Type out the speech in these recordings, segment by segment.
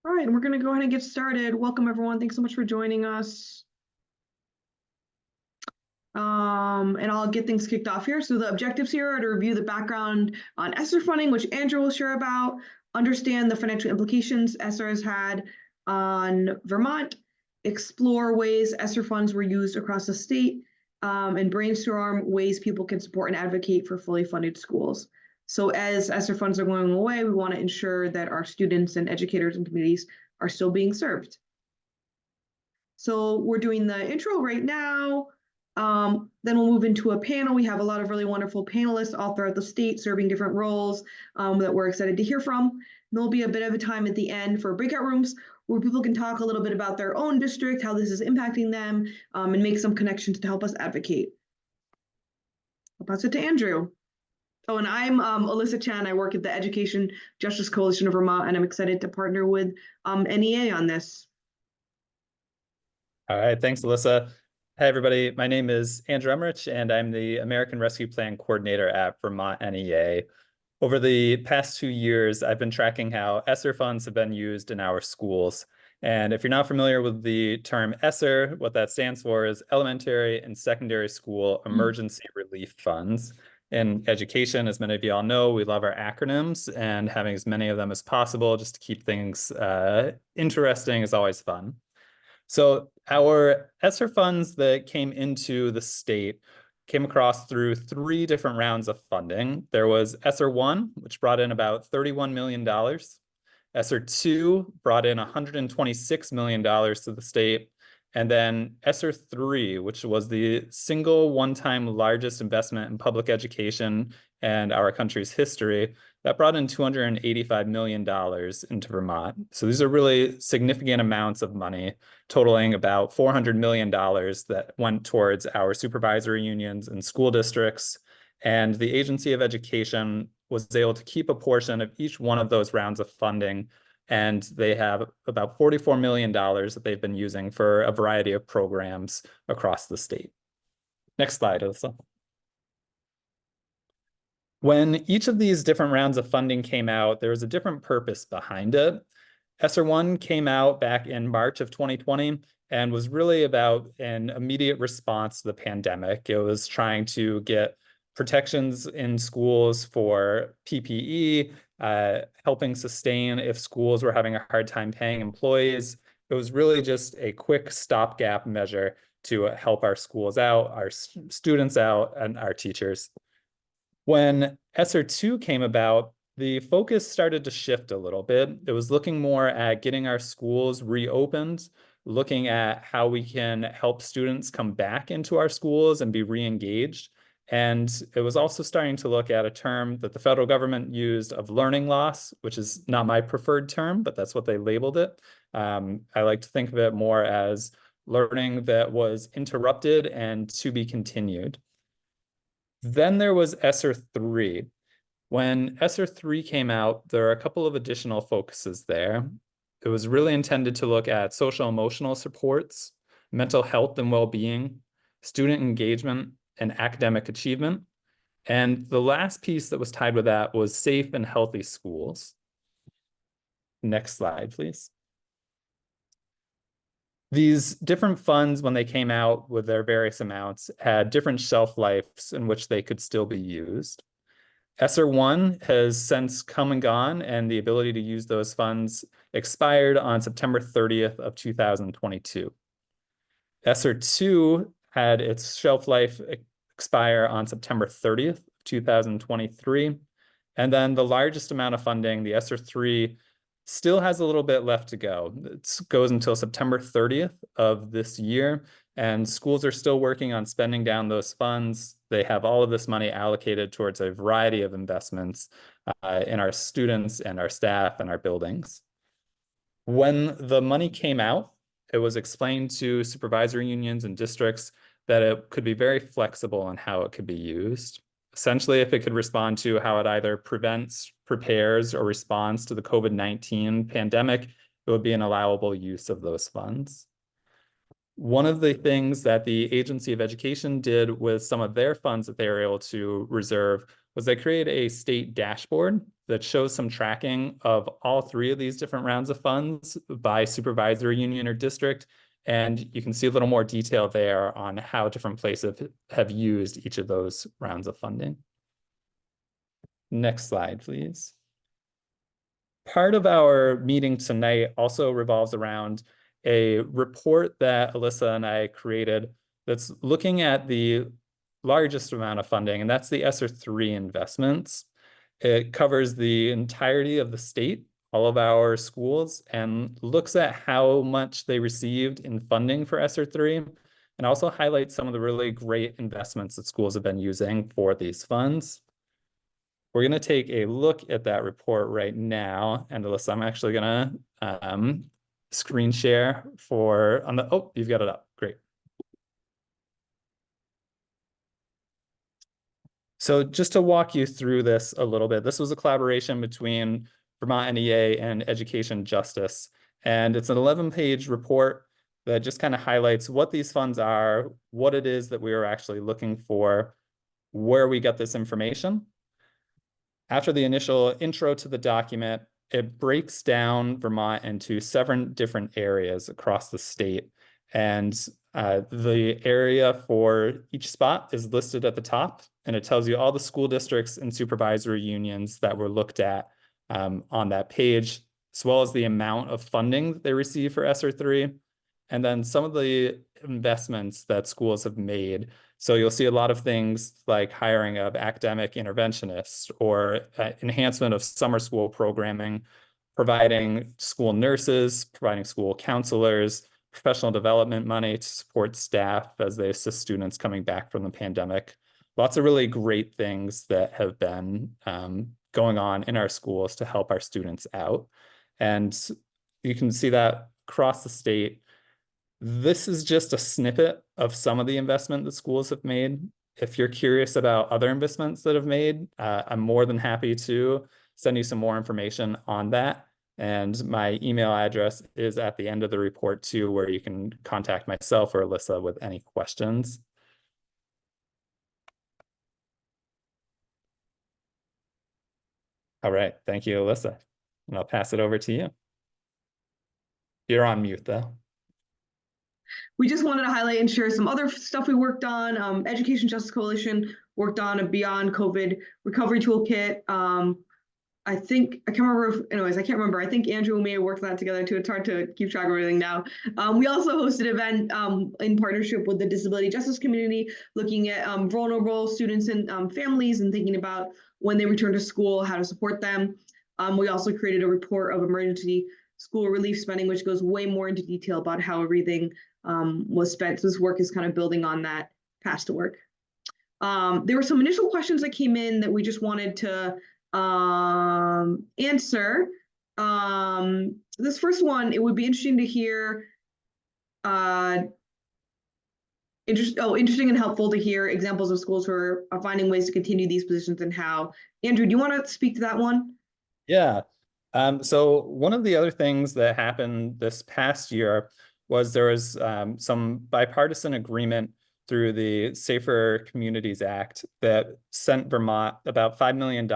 All right, we're going to go ahead and get started. Welcome, everyone. Thanks so much for joining us. And I'll get things kicked off here. So the objectives here are to review the background on ESSER funding, which Andrew will share about, understand the financial implications ESSER has had on Vermont, explore ways ESSER funds were used across the state, and brainstorm ways people can support and advocate for fully funded schools. So as ESSER funds are going away, we want to ensure that our students and educators and communities are still being served. So we're doing the intro right now. Then we'll move into a panel. We have a lot of really wonderful panelists all throughout the state serving different roles that we're excited to hear from. And there'll be a bit of a time at the end for breakout rooms where people can talk a little bit about their own district, how this is impacting them, and make some connections to help us advocate. I'll pass it to Andrew. Oh, and I'm Alyssa Chan. I work at the Education Justice Coalition of Vermont, and I'm excited to partner with NEA on this. All right, thanks, Alyssa. Hi, everybody. My name is Andrew Emmerich, and I'm the American Rescue Plan Coordinator at Vermont NEA. Over the past 2 years, I've been tracking how ESSER funds have been used in our schools. And if you're not familiar with the term ESSER, what that stands for is Elementary and Secondary School Emergency Relief Funds. In education, as many of you all know, we love our acronyms, and having as many of them as possible just to keep things interesting is always fun. So our ESSER funds that came into the state came across through 3 different rounds of funding. There was ESSER 1, which brought in about $31 million. ESSER 2 brought in $126 million to the state. And then ESSER 3, which was the single one-time largest investment in public education and our country's history, that brought in $285 million into Vermont. So these are really significant amounts of money, totaling about $400 million that went towards our supervisory unions and school districts. And the Agency of Education was able to keep a portion of each one of those rounds of funding. And they have about $44 million that they've been using for a variety of programs across the state. Next slide, Alyssa. When each of these different rounds of funding came out, there was a different purpose behind it. ESSER 1 came out back in March of 2020 and was really about an immediate response to the pandemic. It was trying to get protections in schools for PPE, helping sustain if schools were having a hard time paying employees. It was really just a quick stopgap measure to help our schools out, our students out, and our teachers. When ESSER 2 came about, the focus started to shift a little bit. It was looking more at getting our schools reopened, looking at how we can help students come back into our schools and be re-engaged. And it was also starting to look at a term that the federal government used of learning loss, which is not my preferred term, but that's what they labeled it. I like to think of it more as learning that was interrupted and to be continued. Then there was ESSER 3. When ESSER 3 came out, there are a couple of additional focuses there. It was really intended to look at social emotional supports, mental health and well-being, student engagement, and academic achievement. And the last piece that was tied with that was safe and healthy schools. Next slide, please. These different funds, when they came out with their various amounts, had different shelf lives in which they could still be used. ESSER 1 has since come and gone, and the ability to use those funds expired on September 30th of 2022. ESSER 2 had its shelf life expire on September 30th, 2023. And then the largest amount of funding, the ESSER 3, still has a little bit left to go. It goes until September 30th of this year, and schools are still working on spending down those funds. They have all of this money allocated towards a variety of investments in our students and our staff and our buildings. When the money came out, it was explained to supervisory unions and districts that it could be very flexible in how it could be used. Essentially, if it could respond to how it either prevents, prepares, or responds to the COVID-19 pandemic, it would be an allowable use of those funds. One of the things that the Agency of Education did with some of their funds that they were able to reserve was they created a state dashboard that shows some tracking of all three of these different rounds of funds by supervisory union or district. And you can see a little more detail there on how different places have used each of those rounds of funding. Next slide, please. Part of our meeting tonight also revolves around a report that Alyssa and I created that's looking at the largest amount of funding, and that's the ESSER 3 investments. It covers the entirety of the state, all of our schools, and looks at how much they received in funding for ESSER 3, and also highlights some of the really great investments that schools have been using for these funds. We're going to take a look at that report right now. And Alyssa, I'm actually going to screen share oh, you've got it up. Great. So just to walk you through this a little bit, this was a collaboration between Vermont NEA and Education Justice. And it's an 11-page report that just kind of highlights what these funds are, what it is that we are actually looking for, where we get this information. After the initial intro to the document, it breaks down Vermont into 7 different areas across the state. And the area for each spot is listed at the top, and it tells you all the school districts and supervisory unions that were looked at on that page, as well as the amount of funding that they receive for ESSER 3, and then some of the investments that schools have made. So you'll see a lot of things like hiring of academic interventionists or enhancement of summer school programming, providing school nurses, providing school counselors, professional development money to support staff as they assist students coming back from the pandemic. Lots of really great things that have been going on in our schools to help our students out. And you can see that across the state. This is just a snippet of some of the investment that schools have made. If you're curious about other investments that have made, I'm more than happy to send you some more information on that. And my email address is at the end of the report too, where you can contact myself or Alyssa with any questions. All right, thank you, Alyssa. And I'll pass it over to you. You're on mute though. We just wanted to highlight and share some other stuff we worked on. Education Justice Coalition worked on a Beyond COVID Recovery Toolkit. I can't remember. I think Andrew may have worked on that together too. It's hard to keep track of everything now. We also hosted an event in partnership with the disability justice community, looking at vulnerable students and families and thinking about when they return to school, how to support them. We also created a report of emergency school relief spending, which goes way more into detail about how everything was spent. So this work is kind of building on that past work. There were some initial questions that came in that we just wanted to answer. This first one, it would be interesting to hear, interesting and helpful to hear examples of schools who are finding ways to continue these positions and how. Andrew, do you want to speak to that one? Yeah. So one of the other things that happened this past year was there was some bipartisan agreement through the Safer Communities Act that sent Vermont about $5 million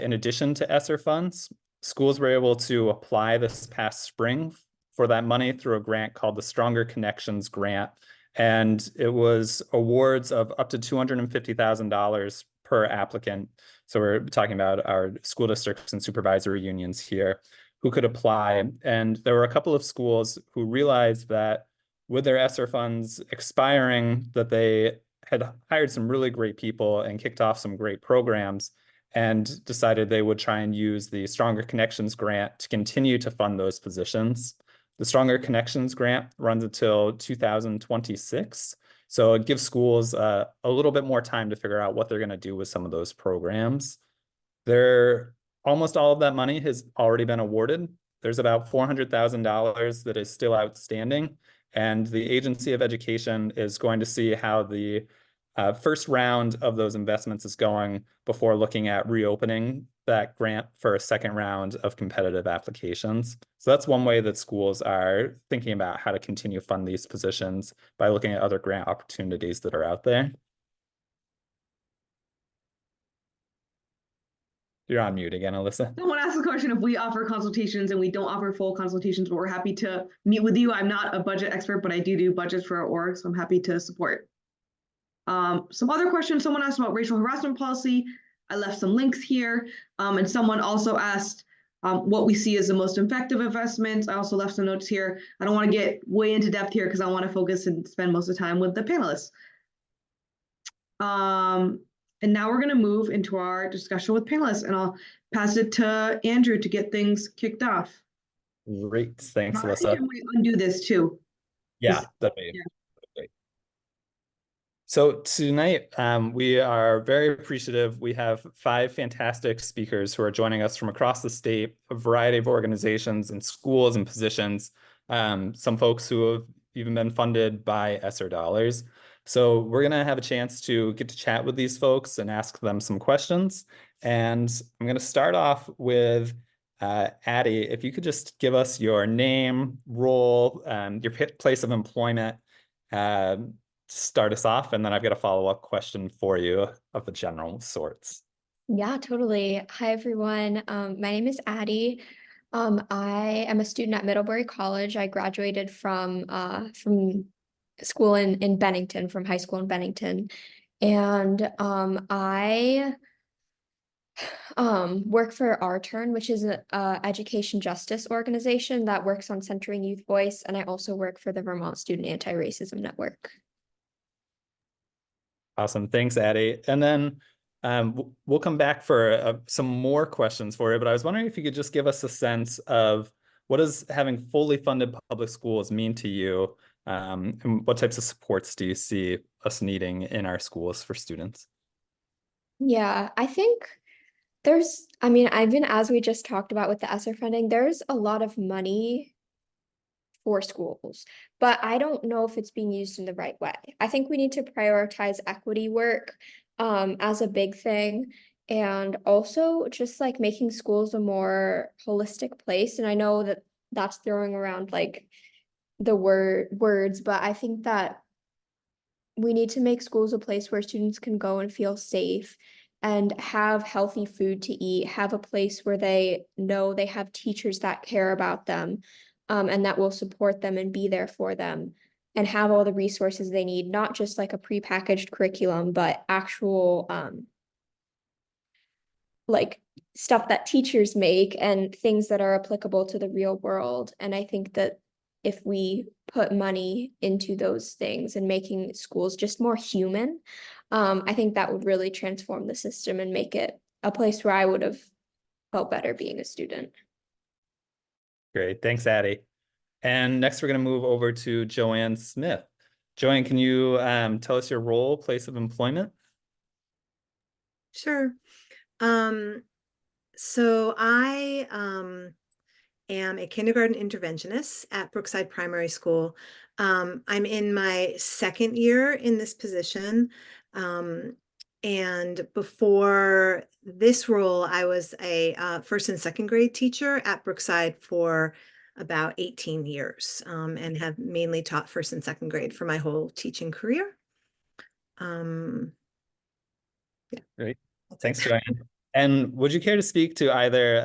in addition to ESSER funds. Schools were able to apply this past spring for that money through a grant called the Stronger Connections Grant. And it was awards of up to $250,000 per applicant. So we're talking about our school districts and supervisory unions here who could apply. And there were a couple of schools who realized that with their ESSER funds expiring, that they had hired some really great people and kicked off some great programs and decided they would try and use the Stronger Connections Grant to continue to fund those positions. The Stronger Connections Grant runs until 2026. So it gives schools a little bit more time to figure out what they're going to do with some of those programs. Almost all of that money has already been awarded. There's about $400,000 that is still outstanding. And the Agency of Education is going to see how the first round of those investments is going before looking at reopening that grant for a second round of competitive applications. So that's one way that schools are thinking about how to continue to fund these positions, by looking at other grant opportunities that are out there. You're on mute again, Alyssa. Someone asked the question if we offer consultations, and we don't offer full consultations, but we're happy to meet with you. I'm not a budget expert, but I do budgets for our org, so I'm happy to support. Some other questions, someone asked about racial harassment policy. I left some links here. And someone also asked what we see as the most effective investments. I also left some notes here. I don't want to get way into depth here because I want to focus and spend most of the time with the panelists. And now we're going to move into our discussion with panelists, and I'll pass it to Andrew to get things kicked off. Great, thanks, I Alyssa. can undo this too. Yeah, that'd be great. So tonight, we are very appreciative. We have 5 fantastic speakers who are joining us from across the state, a variety of organizations and schools and positions, some folks who have even been funded by ESSER dollars. So we're going to have a chance to get to chat with these folks and ask them some questions. And I'm going to start off with Addie, if you could just give us your name, role, your place of employment, start us off, and then I've got a follow-up question for you of the general sorts. Yeah, totally. Hi, everyone. My name is Addie. I am a student at Middlebury College. I graduated from school in Bennington, from high school in Bennington. And I work for Our Turn, which is an education justice organization that works on centering youth voice. And I also work for the Vermont Student Anti-Racism Network. Awesome. Thanks, Addie. And then we'll come back for some more questions for you, but I was wondering if you could just give us a sense of what does having fully funded public schools mean to you, and what types of supports do you see us needing in our schools for students? Yeah, I think as we just talked about with the ESSER funding, there's a lot of money for schools, but I don't know if it's being used in the right way. I think we need to prioritize equity work as a big thing, and also just like making schools a more holistic place. And I know that that's throwing around like the words, but I think that we need to make schools a place where students can go and feel safe and have healthy food to eat, have a place where they know they have teachers that care about them, and that will support them and be there for them, and have all the resources they need, not just like a prepackaged curriculum, but actual like stuff that teachers make and things that are applicable to the real world. And I think that if we put money into those things and making schools just more human, I think that would really transform the system and make it a place where I would have felt better being a student. Great. Thanks, Addie. And next we're going to move over to Joanne Smith. Joanne, can you tell us your role, place of employment? Sure. So I am a kindergarten interventionist at Brookside Primary School. I'm in my 2nd year in this position. And before this role, I was a 1st and 2nd grade teacher at Brookside for about 18 years, and have mainly taught 1st and 2nd grade for my whole teaching career. Yeah. Great. Thanks, Joanne. And would you care to speak to either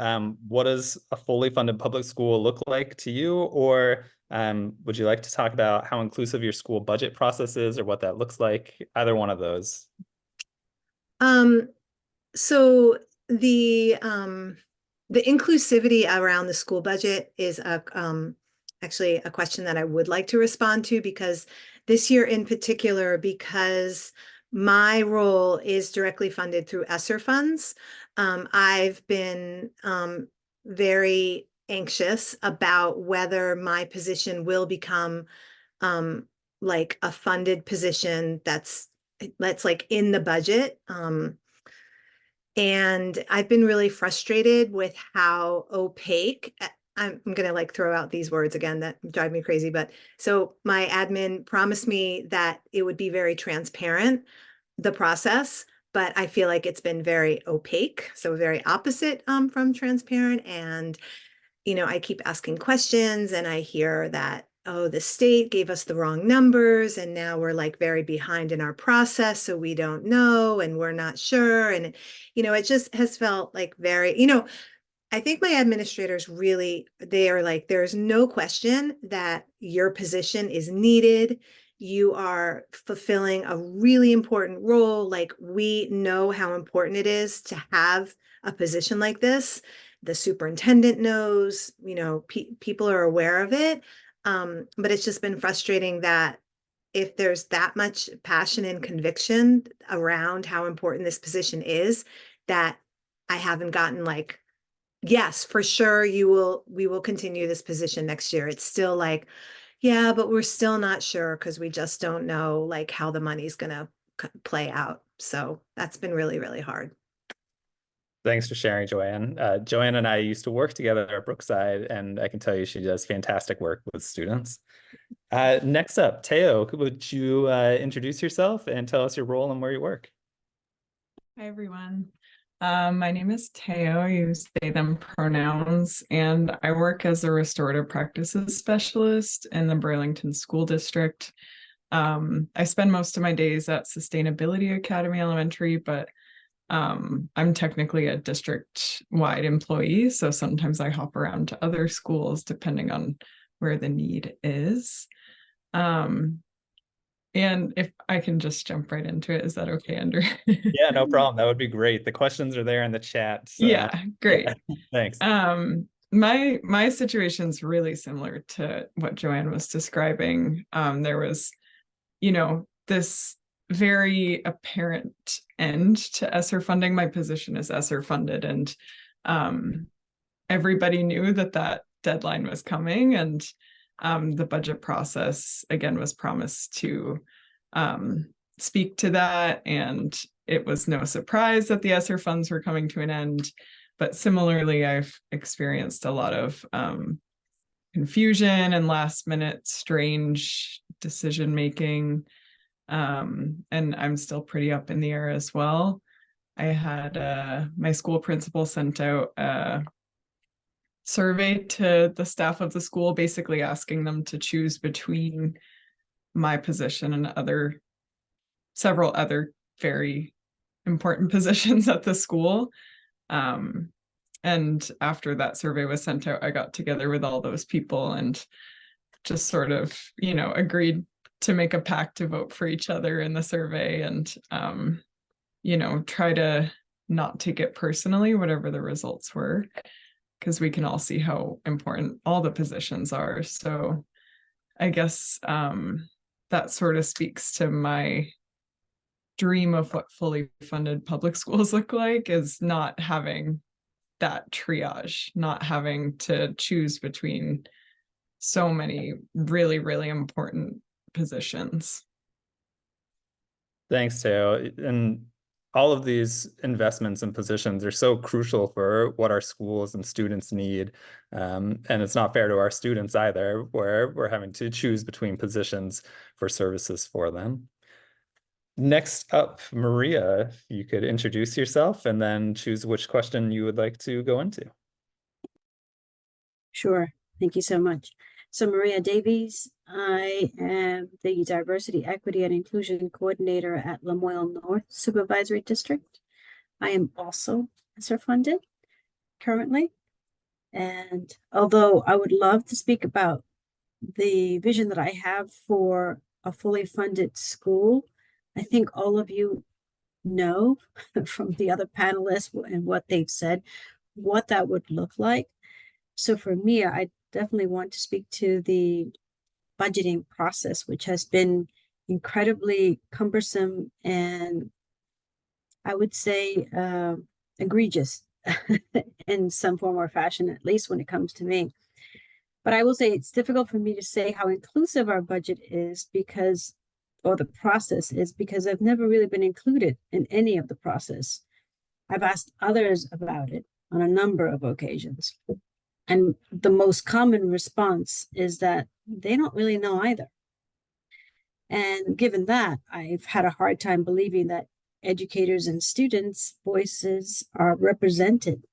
what does a fully funded public school look like to you, or would you like to talk about how inclusive your school budget process is, or what that looks like? Either one of those. So the inclusivity around the school budget is actually a question that I would like to respond to, because this year in particular, because my role is directly funded through ESSER funds, I've been very anxious about whether my position will become like a funded position that's like in the budget. And I've been really frustrated with how opaque, I'm going to like throw out these words again that drive me crazy. But so my admin promised me that it would be very transparent, the process, but I feel like it's been very opaque. So very opposite from transparent. And, I keep asking questions and I hear that oh, the state gave us the wrong numbers and now we're like very behind in our process, so we don't know and we're not sure. And, it just has felt like very, I think my administrators really, they are like, there's no question that your position is needed. You are fulfilling a really important role. Like, we know how important it is to have a position like this. The superintendent knows, people are aware of it. But it's just been frustrating that if there's that much passion and conviction around how important this position is, that I haven't gotten like, yes, for sure, we will continue this position next year. It's still like, yeah, but we're still not sure because we just don't know like how the money's gonna play out. So that's been really, really hard. Thanks for sharing, Joanne. Joanne and I used to work together at Brookside, and I can tell you she does fantastic work with students. Next up, Teo, would you introduce yourself and tell us your role and where you work? Hi, everyone. My name is Teo. I use they, them pronouns, and I work as a restorative practices specialist in the Burlington School District. I spend most of my days at Sustainability Academy Elementary, but I'm technically a district-wide employee, so sometimes I hop around to other schools depending on where the need is. And if I can just jump right into it, is that okay, Andrew? Yeah, no problem. That would be great. The questions are there in the chat. So, yeah, great. Yeah, thanks. My situation's really similar to what Joanne was describing. There was, this very apparent end to ESSER funding. My position is ESSER funded, and everybody knew that deadline was coming, and the budget process again was promised to speak to that, and it was no surprise that the ESSER funds were coming to an end. But similarly, I've experienced a lot of confusion and last minute strange decision making, and I'm still pretty up in the air as well. I had my school principal sent out a survey to the staff of the school, basically asking them to choose between my position and several other very important positions at the school. And after that survey was sent out, I got together with all those people and just sort of, agreed to make a pact to vote for each other in the survey and, try to not take it personally, whatever the results were, because we can all see how important all the positions are. So I guess that sort of speaks to my dream of what fully funded public schools look like, is not having that triage, not having to choose between so many really, really important positions. Thanks, Teo. And all of these investments and positions are so crucial for what our schools and students need. And it's not fair to our students either, where we're having to choose between positions for services for them. Next up, Maria, if you could introduce yourself and then choose which question you would like to go into. Sure. Thank you so much. So Maria Davies, I am the Diversity, Equity, and Inclusion Coordinator at Lamoille North Supervisory District. I am also ESSER funded currently. And although I would love to speak about the vision that I have for a fully funded school, I think all of you know from the other panelists and what they've said, what that would look like. So for me, I definitely want to speak to the budgeting process, which has been incredibly cumbersome and I would say egregious in some form or fashion, at least when it comes to me. But I will say it's difficult for me to say how inclusive our budget is or the process is, because I've never really been included in any of the process. I've asked others about it on a number of occasions. And the most common response is that they don't really know either. And given that, I've had a hard time believing that educators and students' voices are represented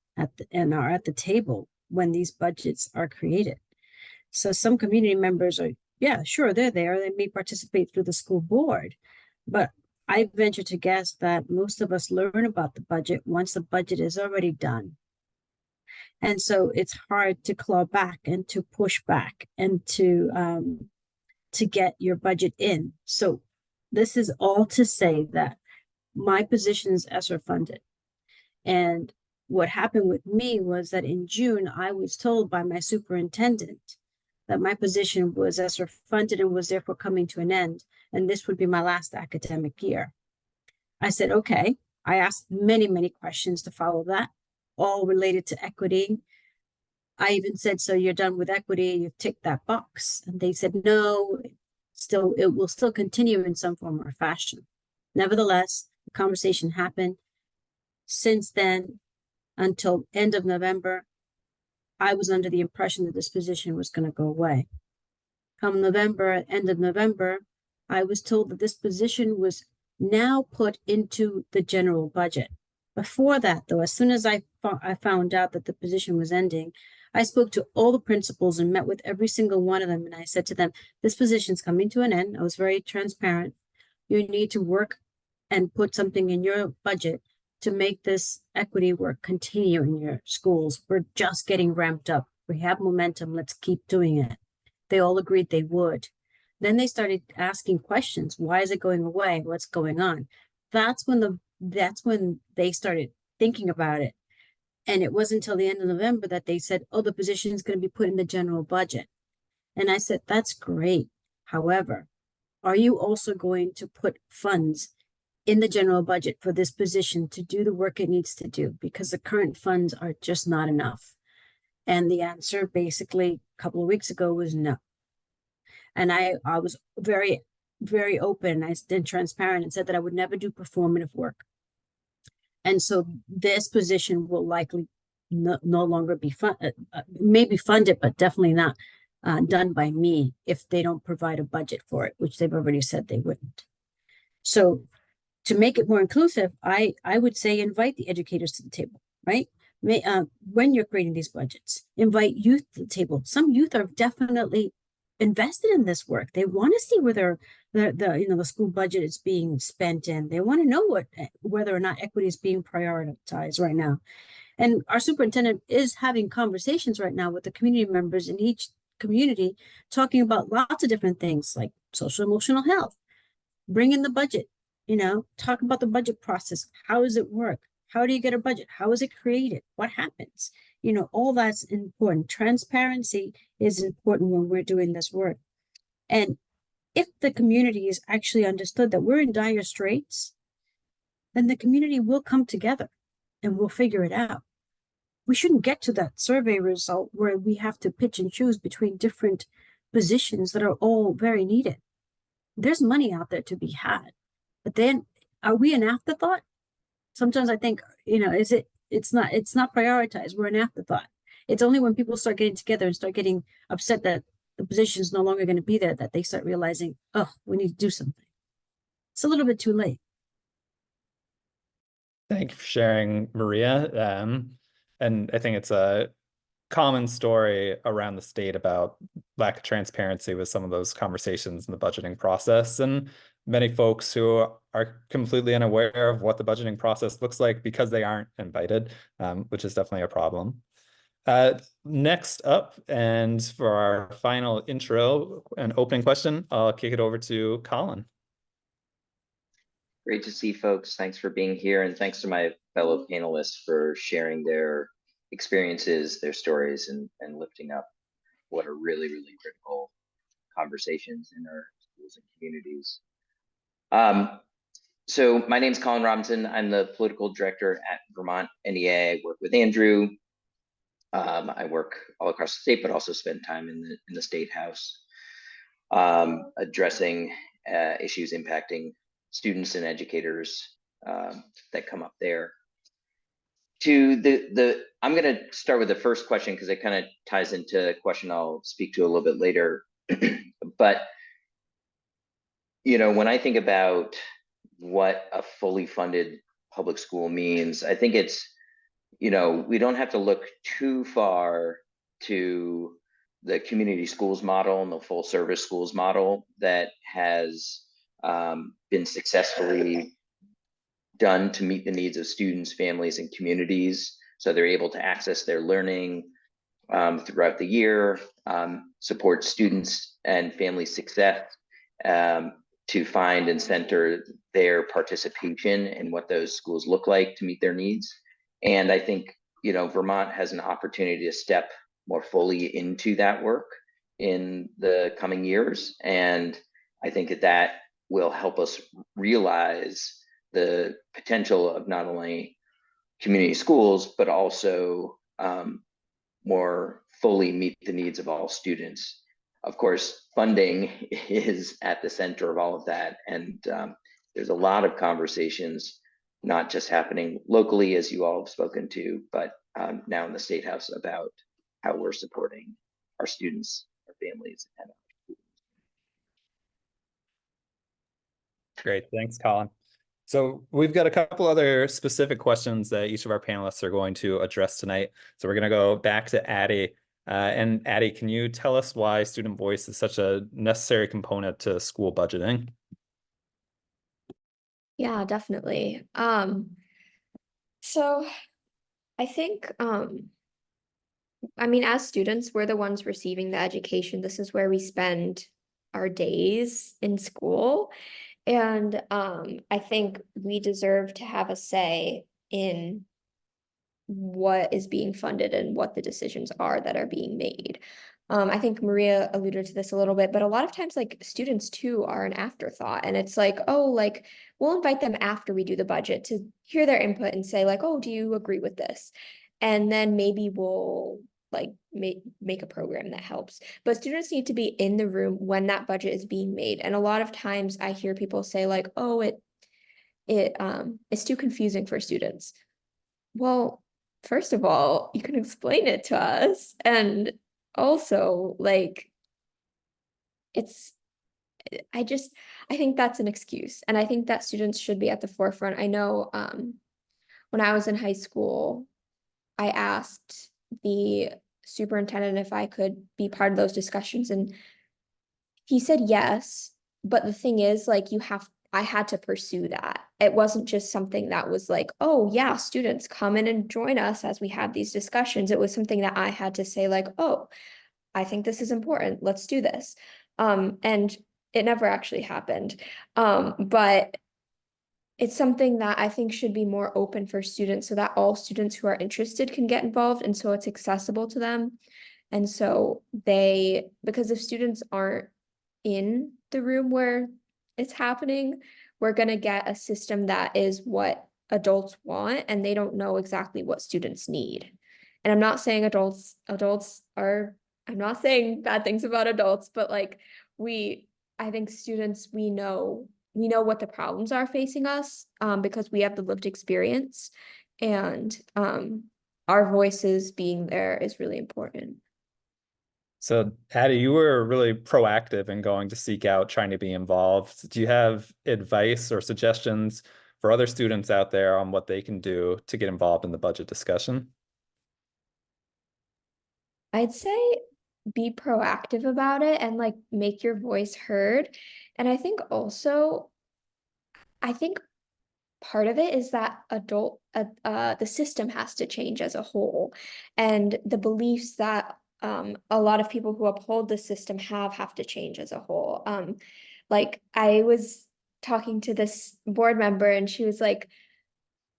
and are at the table when these budgets are created. So some community members are, yeah, sure, they're there. They may participate through the school board. But I venture to guess that most of us learn about the budget once the budget is already done. And so it's hard to claw back and to push back and to get your budget in. So this is all to say that my position is ESSER funded. And what happened with me was that in June, I was told by my superintendent that my position was ESSER funded and was therefore coming to an end. And this would be my last academic year. I said, okay. I asked many, many questions to follow that, all related to equity. I even said, so you're done with equity, you've ticked that box. And they said, no, it will still continue in some form or fashion. Nevertheless, the conversation happened. Since then, until end of November, I was under the impression that this position was going to go away. Come November, end of November, I was told that this position was now put into the general budget. Before that, though, as soon as I found out that the position was ending, I spoke to all the principals and met with every single one of them. And I said to them, this position's coming to an end. I was very transparent. You need to work and put something in your budget to make this equity work continue in your schools. We're just getting ramped up. We have momentum. Let's keep doing it. They all agreed they would. Then they started asking questions. Why is it going away? What's going on? That's when they started thinking about it. And it wasn't until the end of November that they said, oh, the position is going to be put in the general budget. And I said, that's great. However, are you also going to put funds in the general budget for this position to do the work it needs to do? Because the current funds are just not enough. And the answer basically a couple of weeks ago was no. And I was very, very open and transparent and said that I would never do performative work. And so this position will likely no longer be maybe funded, but definitely not done by me if they don't provide a budget for it, which they've already said they wouldn't. So to make it more inclusive, I would say invite the educators to the table, right? When you're creating these budgets, invite youth to the table. Some youth are definitely invested in this work. They want to see where the school budget is being spent in. They want to know whether or not equity is being prioritized right now. And our superintendent is having conversations right now with the community members in each community, talking about lots of different things like social emotional health. Bring in the budget, talk about the budget process. How does it work? How do you get a budget? How is it created? What happens? All that's important. Transparency is important when we're doing this work. And if the community is actually understood that we're in dire straits, then the community will come together and we'll figure it out. We shouldn't get to that survey result where we have to pitch and choose between different positions that are all very needed. There's money out there to be had, but then are we an afterthought? Sometimes I think, it's not prioritized. We're an afterthought. It's only when people start getting together and start getting upset that the position is no longer going to be there that they start realizing, oh, we need to do something. It's a little bit too late. Thank you for sharing, Maria. And I think it's a common story around the state about lack of transparency with some of those conversations in the budgeting process, and many folks who are completely unaware of what the budgeting process looks like because they aren't invited, which is definitely a problem. Next up, and for our final intro and opening question, I'll kick it over to Colin. Great to see folks. Thanks for being here, and thanks to my fellow panelists for sharing their experiences, their stories, and lifting up what are really, really critical conversations in our schools and communities. So my name's Colin Robinson. I'm the political director at Vermont NEA. I work with Andrew. I work all across the state, but also spend time in the State House addressing issues impacting students and educators that come up there. I'm going to start with the first question because it kind of ties into a question I'll speak to a little bit later. But when I think about what a fully funded public school means, I think it's we don't have to look too far to the community schools model and the full service schools model that has been successfully done to meet the needs of students, families, and communities, so they're able to access their learning throughout the year, support students and family success, to find and center their participation in what those schools look like to meet their needs. And I think, you know, Vermont has an opportunity to step more fully into that work in the coming years. And I think that that will help us realize the potential of not only community schools, but also more fully meet the needs of all students. Of course, funding is at the center of all of that. And there's a lot of conversations, not just happening locally, as you all have spoken to, but now in the State House about how we're supporting our students, our families, and Great, thanks, Colin. So we've got a couple other specific questions that each of our panelists are going to address tonight. So we're going to go back to Addie. And Addie, can you tell us why student voice is such a necessary component to school budgeting? Yeah, definitely. So I think, I mean, as students, we're the ones receiving the education. This is where we spend our days in school. And I think we deserve to have a say in what is being funded and what the decisions are that are being made. I think Maria alluded to this a little bit, but a lot of times like students too are an afterthought, and it's like, oh, like we'll invite them after we do the budget to hear their input and say like, oh, do you agree with this? And then maybe we'll like make a program that helps. But students need to be in the room when that budget is being made. And a lot of times I hear people say like, oh, it's too confusing for students. Well, first of all, you can explain it to us. And also, like, I think that's an excuse. And I think that students should be at the forefront. I know when I was in high school, I asked the superintendent if I could be part of those discussions, and he said yes. But the thing is, like, I had to pursue that. It wasn't just something that was like, oh yeah, students come in and join us as we have these discussions. It was something that I had to say like, oh, I think this is important. Let's do this. And it never actually happened. But it's something that I think should be more open for students so that all students who are interested can get involved, and so it's accessible to them. And so because if students aren't in the room where it's happening, we're going to get a system that is what adults want, and they don't know exactly what students need. And I'm not saying I'm not saying bad things about adults, but like I think students, we know what the problems are facing us because we have the lived experience, and our voices being there is really important. So Addie, you were really proactive in going to seek out trying to be involved. Do you have advice or suggestions for other students out there on what they can do to get involved in the budget discussion? I'd say be proactive about it and like make your voice heard. And I think also, part of it is that the system has to change as a whole, and the beliefs that a lot of people who uphold the system have to change as a whole. Like I was talking to this board member and she was like,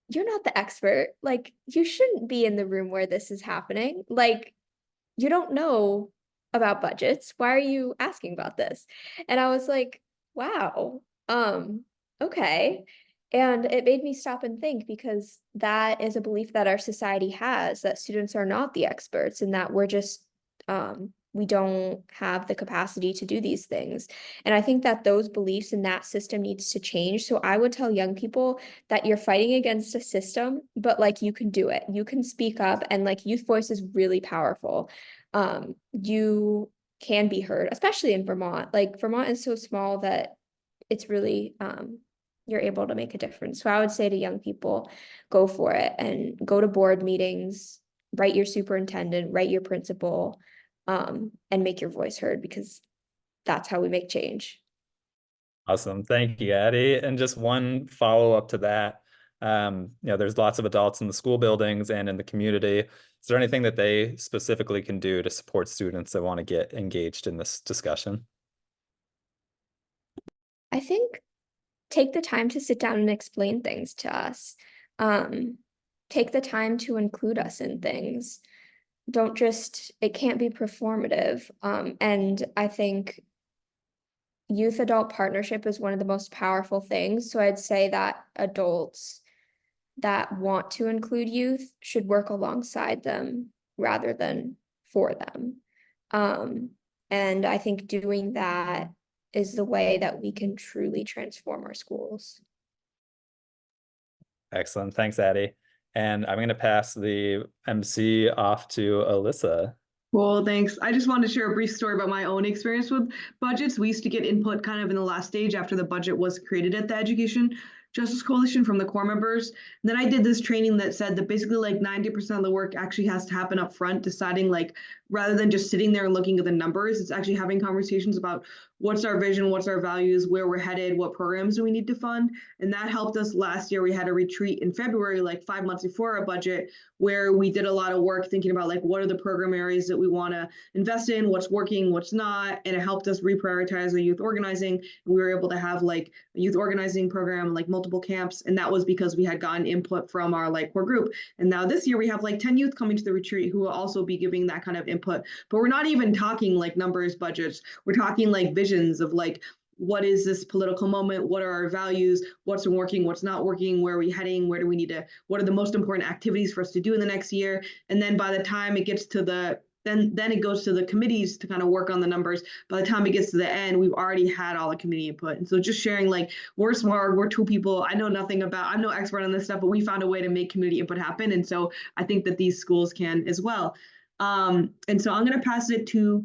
you're not the expert. Like you shouldn't be in the room where this is happening. Like you don't know about budgets. Why are you asking about this? And I was like, wow, okay. And it made me stop and think, because that is a belief that our society has, that students are not the experts and that we're just, we don't have the capacity to do these things. And I think that those beliefs and that system needs to change. So I would tell young people that you're fighting against a system, but like you can do it. You can speak up, and like youth voice is really powerful. You can be heard, especially in Vermont. Like Vermont is so small that it's really you're able to make a difference. So I would say to young people, go for it and go to board meetings, write your superintendent, write your principal, and make your voice heard, because that's how we make change. Awesome. Thank you, Addie. And just one follow-up to that. There's lots of adults in the school buildings and in the community. Is there anything that they specifically can do to support students that want to get engaged in this discussion? I think take the time to sit down and explain things to us. Take the time to include us in things. It can't be performative. And I think youth adult partnership is one of the most powerful things. So I'd say that adults that want to include youth should work alongside them rather than for them. And I think doing that is the way that we can truly transform our schools. Excellent. Thanks, Addie. And I'm going to pass the MC off to Alyssa. Well, thanks. I just wanted to share a brief story about my own experience with budgets. We used to get input kind of in the last stage after the budget was created at the Education Justice Coalition from the core members. And then I did this training that said that basically like 90% of the work actually has to happen up front, deciding like, rather than just sitting there and looking at the numbers, it's actually having conversations about what's our vision, what's our values, where we're headed, what programs do we need to fund. And that helped us last year. We had a retreat in February, like 5 months before our budget, where we did a lot of work thinking about like, what are the program areas that we want to invest in, what's working, what's not. And it helped us reprioritize our youth organizing. And we were able to have like a youth organizing program, like multiple camps. And that was because we had gotten input from our like core group. And now this year we have like 10 youth coming to the retreat who will also be giving that kind of input. But we're not even talking like numbers, budgets. We're talking like visions of like, what is this political moment? What are our values? What's working? What's not working? Where are we heading? Where do we need to, what are the most important activities for us to do in the next year? And then by the time it gets to then it goes to the committees to kind of work on the numbers. By the time it gets to the end, we've already had all the committee input. And so just sharing like, we're smart, we're two people. I know nothing about, I'm no expert on this stuff, but we found a way to make community input happen. And so I think that these schools can as well. And so I'm going to pass it to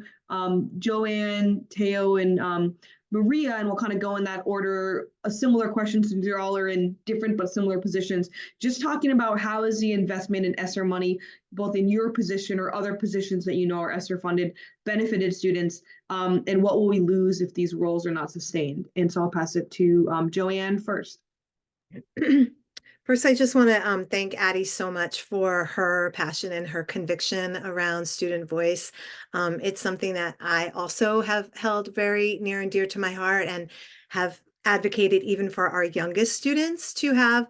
Joanne, Teo, and Maria, and we'll kind of go in that order. A similar question, since you all are in different but similar positions. Just talking about how is the investment in ESSER money, both in your position or other positions that you know are ESSER funded, benefited students, and what will we lose if these roles are not sustained? And so I'll pass it to Joanne first. First, I just want to thank Addie so much for her passion and her conviction around student voice. It's something that I also have held very near and dear to my heart and have advocated even for our youngest students to have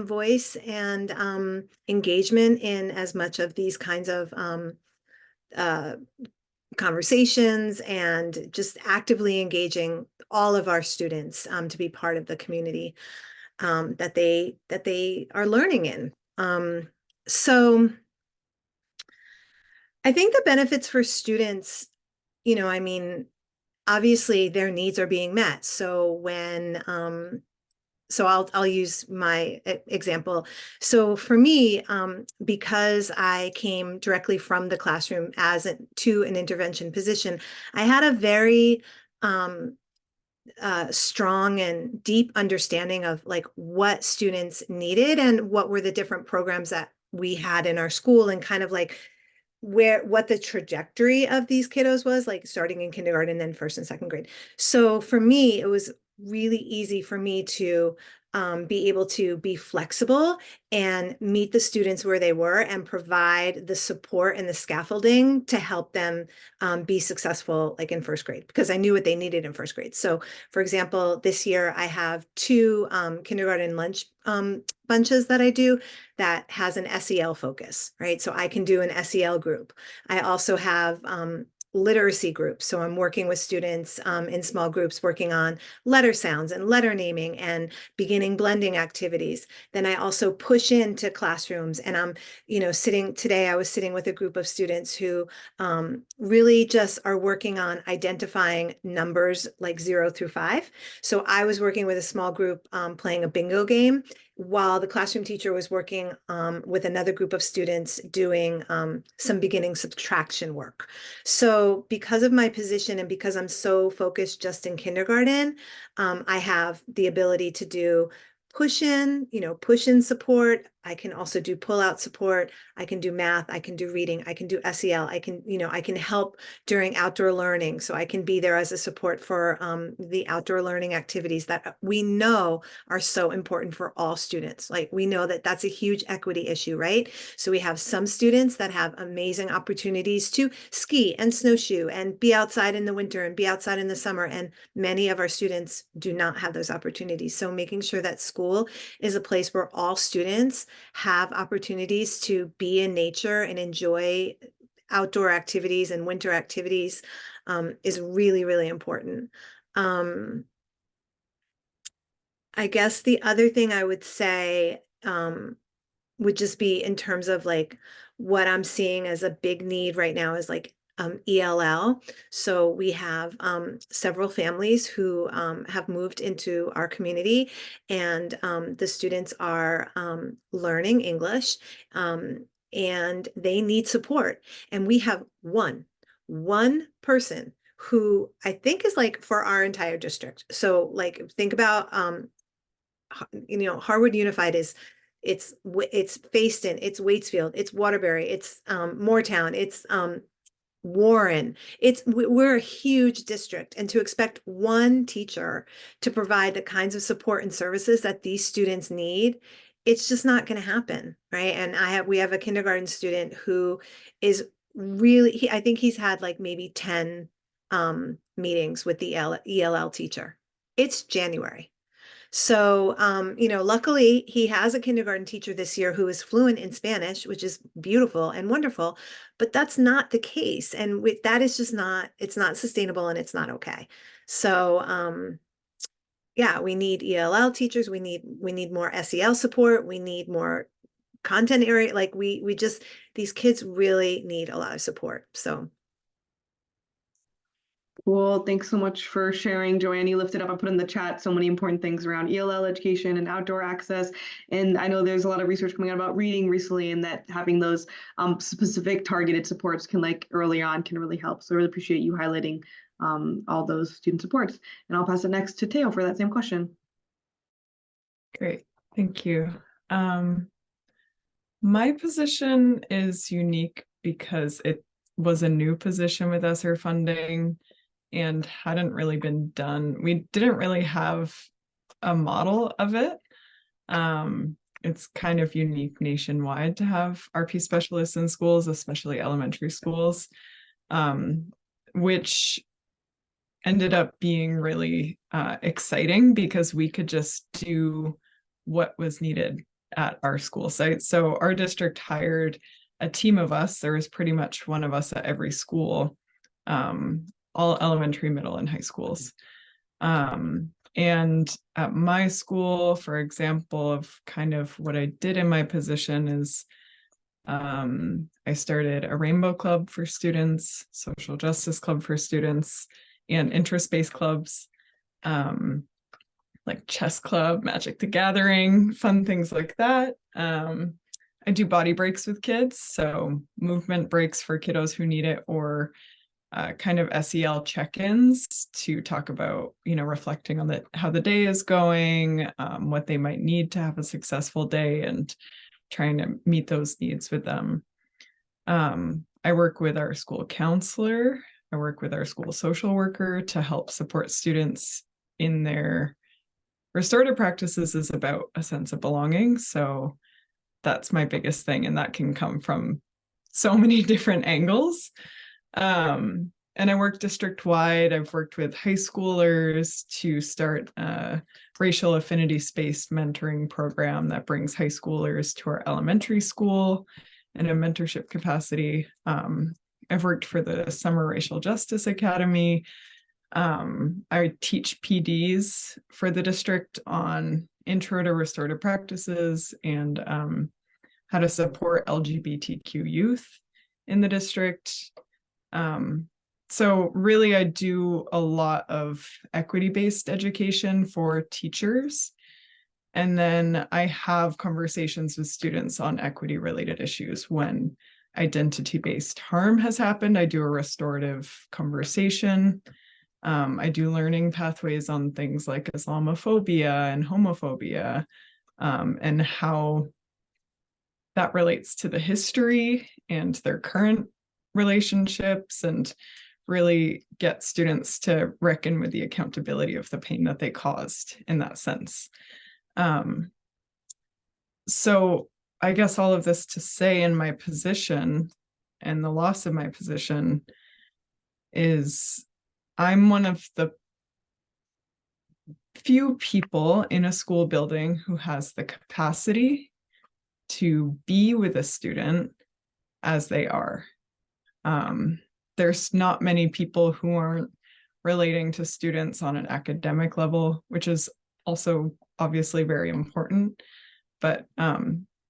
voice and engagement in as much of these kinds of conversations, and just actively engaging all of our students to be part of the community that they are learning in. So I think the benefits for students, I mean, obviously their needs are being met. So when, so I'll use my example. So for me, because I came directly from the classroom to an intervention position, I had a very strong and deep understanding of like what students needed and what were the different programs that we had in our school, and kind of like what the trajectory of these kiddos was, like starting in kindergarten and then first and second grade. So for me, it was really easy for me to be able to be flexible and meet the students where they were and provide the support and the scaffolding to help them be successful like in first grade, because I knew what they needed in first grade. So for example, this year I have 2 kindergarten lunch bunches that I do that has an SEL focus, right? So I can do an SEL group. I also have literacy groups. So I'm working with students in small groups working on letter sounds and letter naming and beginning blending activities. Then I also push into classrooms, and I'm, today I was sitting with a group of students who really just are working on identifying numbers like 0 through 5. So I was working with a small group playing a bingo game, while the classroom teacher was working with another group of students doing some beginning subtraction work. So because of my position and because I'm so focused just in kindergarten, I have the ability to do push in support. I can also do pull out support. I can do math. I can do reading. I can do SEL. I can help during outdoor learning. So I can be there as a support for the outdoor learning activities that we know are so important for all students. Like, we know that that's a huge equity issue, right? So we have some students that have amazing opportunities to ski and snowshoe and be outside in the winter and be outside in the summer. And many of our students do not have those opportunities. So making sure that school is a place where all students have opportunities to be in nature and enjoy outdoor activities and winter activities is really, really important. I guess the other thing I would say would just be in terms of like what I'm seeing as a big need right now is like ELL. So we have several families who have moved into our community, and the students are learning English, and they need support. And we have one person who I think is like for our entire district. So like, think about Harwood Unified is, it's Fayston, it's Waitsfield, it's Waterbury, it's Moortown, it's Warren. We're a huge district, and to expect one teacher to provide the kinds of support and services that these students need, it's just not going to happen, right? And we have a kindergarten student who is really, I think he's had like maybe 10 meetings with the ELL teacher. It's January. So, luckily he has a kindergarten teacher this year who is fluent in Spanish, which is beautiful and wonderful, but that's not the case. And that is just not, it's not sustainable, and it's not okay. So, yeah, we need ELL teachers. We need more SEL support. We need more content area. Like these kids really need a lot of support. So. Cool. Thanks so much for sharing, Joanne. You lifted up, I put in the chat so many important things around ELL education and outdoor access. And I know there's a lot of research coming out about reading recently, and that having those specific targeted supports can, like, early on, can really help. So I really appreciate you highlighting all those student supports. And I'll pass it next to Teo for that same question. Great. Thank you. My position is unique because it was a new position with ESSER funding and hadn't really been done. We didn't really have a model of it. It's kind of unique nationwide to have RP specialists in schools, especially elementary schools, which ended up being really exciting because we could just do what was needed at our school site. So our district hired a team of us. There was pretty much one of us at every school, all elementary, middle, and high schools. And at my school, for example, of kind of what I did in my position is I started a rainbow club for students, social justice club for students, and interest-based clubs, like chess club, Magic the Gathering, fun things like that. I do body breaks with kids, so movement breaks for kiddos who need it, or kind of SEL check-ins to talk about, reflecting on how the day is going, what they might need to have a successful day, and trying to meet those needs with them. I work with our school counselor. I work with our school social worker to help support students in their restorative practices. Is about a sense of belonging. So that's my biggest thing. And that can come from so many different angles. And I work district-wide. I've worked with high schoolers to start a racial affinity space mentoring program that brings high schoolers to our elementary school in a mentorship capacity. I've worked for the Summer Racial Justice Academy. I teach PDs for the district on intro to restorative practices and how to support LGBTQ youth in the district. So really, I do a lot of equity-based education for teachers. And then I have conversations with students on equity-related issues. When identity-based harm has happened, I do a restorative conversation. I do learning pathways on things like Islamophobia and homophobia. and how that relates to the history and their current relationships, and really get students to reckon with the accountability of the pain that they caused in that sense. So I guess all of this to say, in my position and the loss of my position, is I'm one of the few people in a school building who has the capacity to be with a student as they are. There's not many people who aren't relating to students on an academic level, which is also obviously very important. But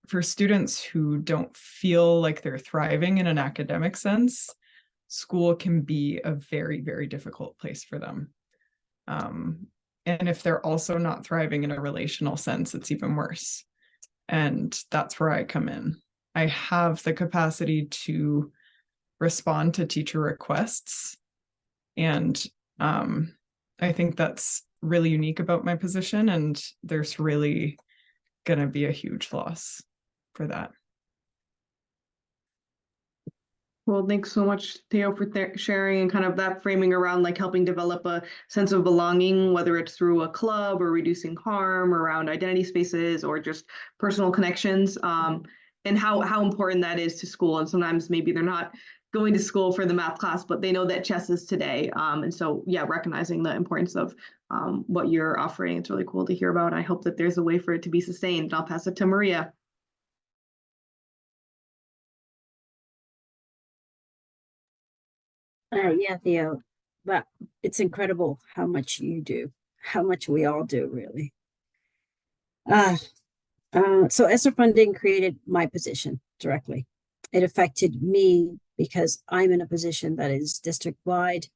for students who don't feel like they're thriving in an academic sense, school can be a very, very difficult place for them. And if they're also not thriving in a relational sense, it's even worse. And that's where I come in. I have the capacity to respond to teacher requests. And I think that's really unique about my position. And there's really going to be a huge loss for that. Well, thanks so much, Theo, for sharing and kind of that framing around like helping develop a sense of belonging, whether it's through a club or reducing harm around identity spaces or just personal connections, and how important that is to school. And sometimes maybe they're not going to school for the math class, but they know that chess is today. And so, yeah, recognizing the importance of what you're offering, it's really cool to hear about. And I hope that there's a way for it to be sustained. I'll pass it to Maria. Yeah, Theo, but it's incredible how much you do, how much we all do, really. So ESSER funding created my position directly. It affected me because I'm in a position that is district-wide,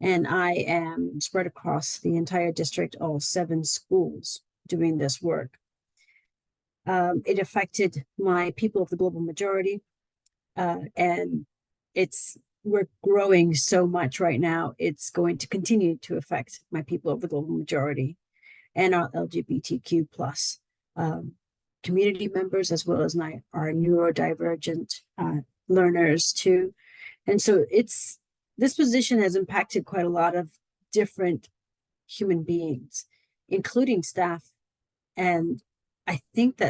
and I am spread across the entire district, all 7 schools doing this work. It affected my people of the global majority, and we're growing so much right now. It's going to continue to affect my people of the global majority and our LGBTQ plus community members, as well as our neurodivergent learners too. And so this position has impacted quite a lot of different human beings, including staff. And I think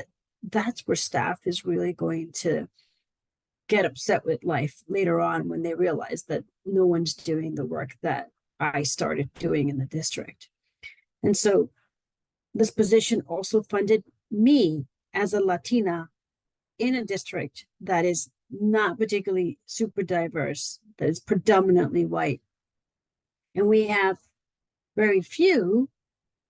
that's where staff is really going to get upset with life later on when they realize that no one's doing the work that I started doing in the district. And so this position also funded me as a Latina in a district that is not particularly super diverse, that is predominantly white. And we have very few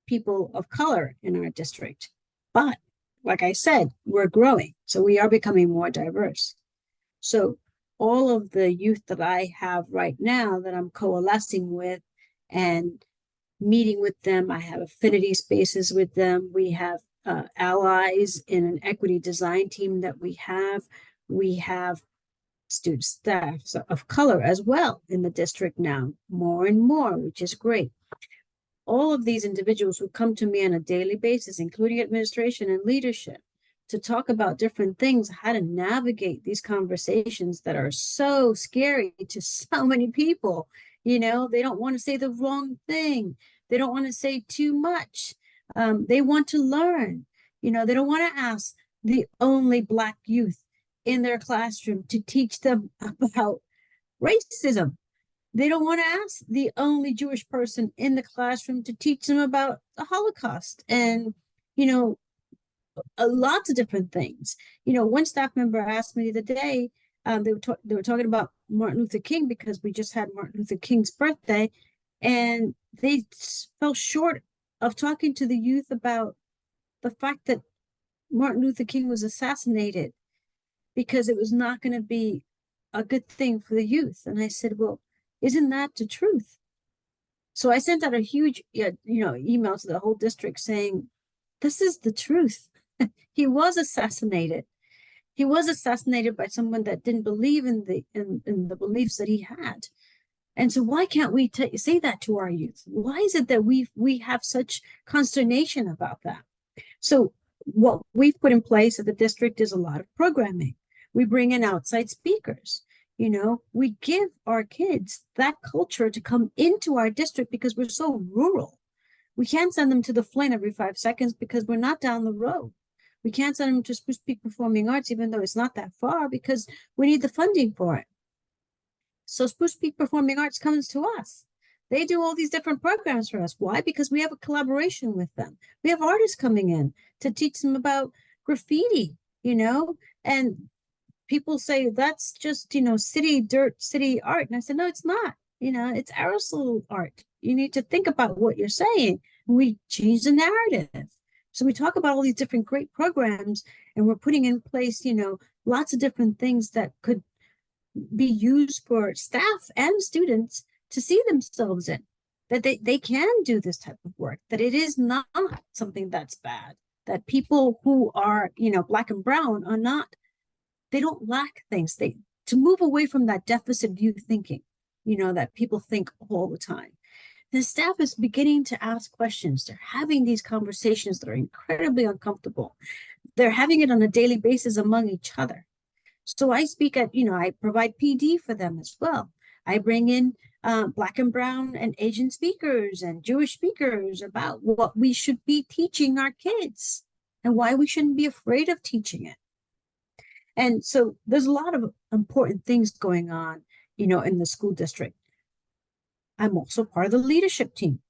people of color in our district. But like I said, we're growing, so we are becoming more diverse. So all of the youth that I have right now that I'm coalescing with and meeting with them, I have affinity spaces with them. We have allies in an equity design team that we have. We have student staff of color as well in the district now, more and more, which is great. All of these individuals who come to me on a daily basis, including administration and leadership, to talk about different things, how to navigate these conversations that are so scary to so many people. You know, they don't want to say the wrong thing. They don't want to say too much. They want to learn. You know, they don't want to ask the only Black youth in their classroom to teach them about racism. They don't want to ask the only Jewish person in the classroom to teach them about the Holocaust and, you know, lots of different things. You know, one staff member asked me the other day, they were talking about Martin Luther King because we just had Martin Luther King's birthday, and they fell short of talking to the youth about the fact that Martin Luther King was assassinated because it was not going to be a good thing for the youth. And I said, well, isn't that the truth? So I sent out a huge, email to the whole district saying, this is the truth. He was assassinated. He was assassinated by someone that didn't believe in the beliefs that he had. And so why can't we say that to our youth? Why is it that we have such consternation about that? So what we've put in place at the district is a lot of programming. We bring in outside speakers. You know, we give our kids that culture to come into our district because we're so rural. We can't send them to the Flint every 5 seconds because we're not down the road. We can't send them to Spruce Peak Performing Arts, even though it's not that far, because we need the funding for it. So Spruce Peak Performing Arts comes to us. They do all these different programs for us. Why? Because we have a collaboration with them. We have artists coming in to teach them about graffiti, you know, and people say that's just, you know, city dirt, city art. And I said, no, it's not. You know, it's aerosol art. You need to think about what you're saying. And we change the narrative. So we talk about all these different great programs, and we're putting in place, you know, lots of different things that could be used for staff and students to see themselves in, that they can do this type of work, that it is not something that's bad, that people who are, you know, Black and brown are not, they don't lack things. They, to move away from that deficit view thinking, you know, that people think all the time. The staff is beginning to ask questions. They're having these conversations that are incredibly uncomfortable. They're having it on a daily basis among each other. So I speak at, you know, I provide PD for them as well. I bring in Black and brown and Asian speakers and Jewish speakers about what we should be teaching our kids and why we shouldn't be afraid of teaching it. And so there's a lot of important things going on, you know, in the school district. I'm also part of the leadership team.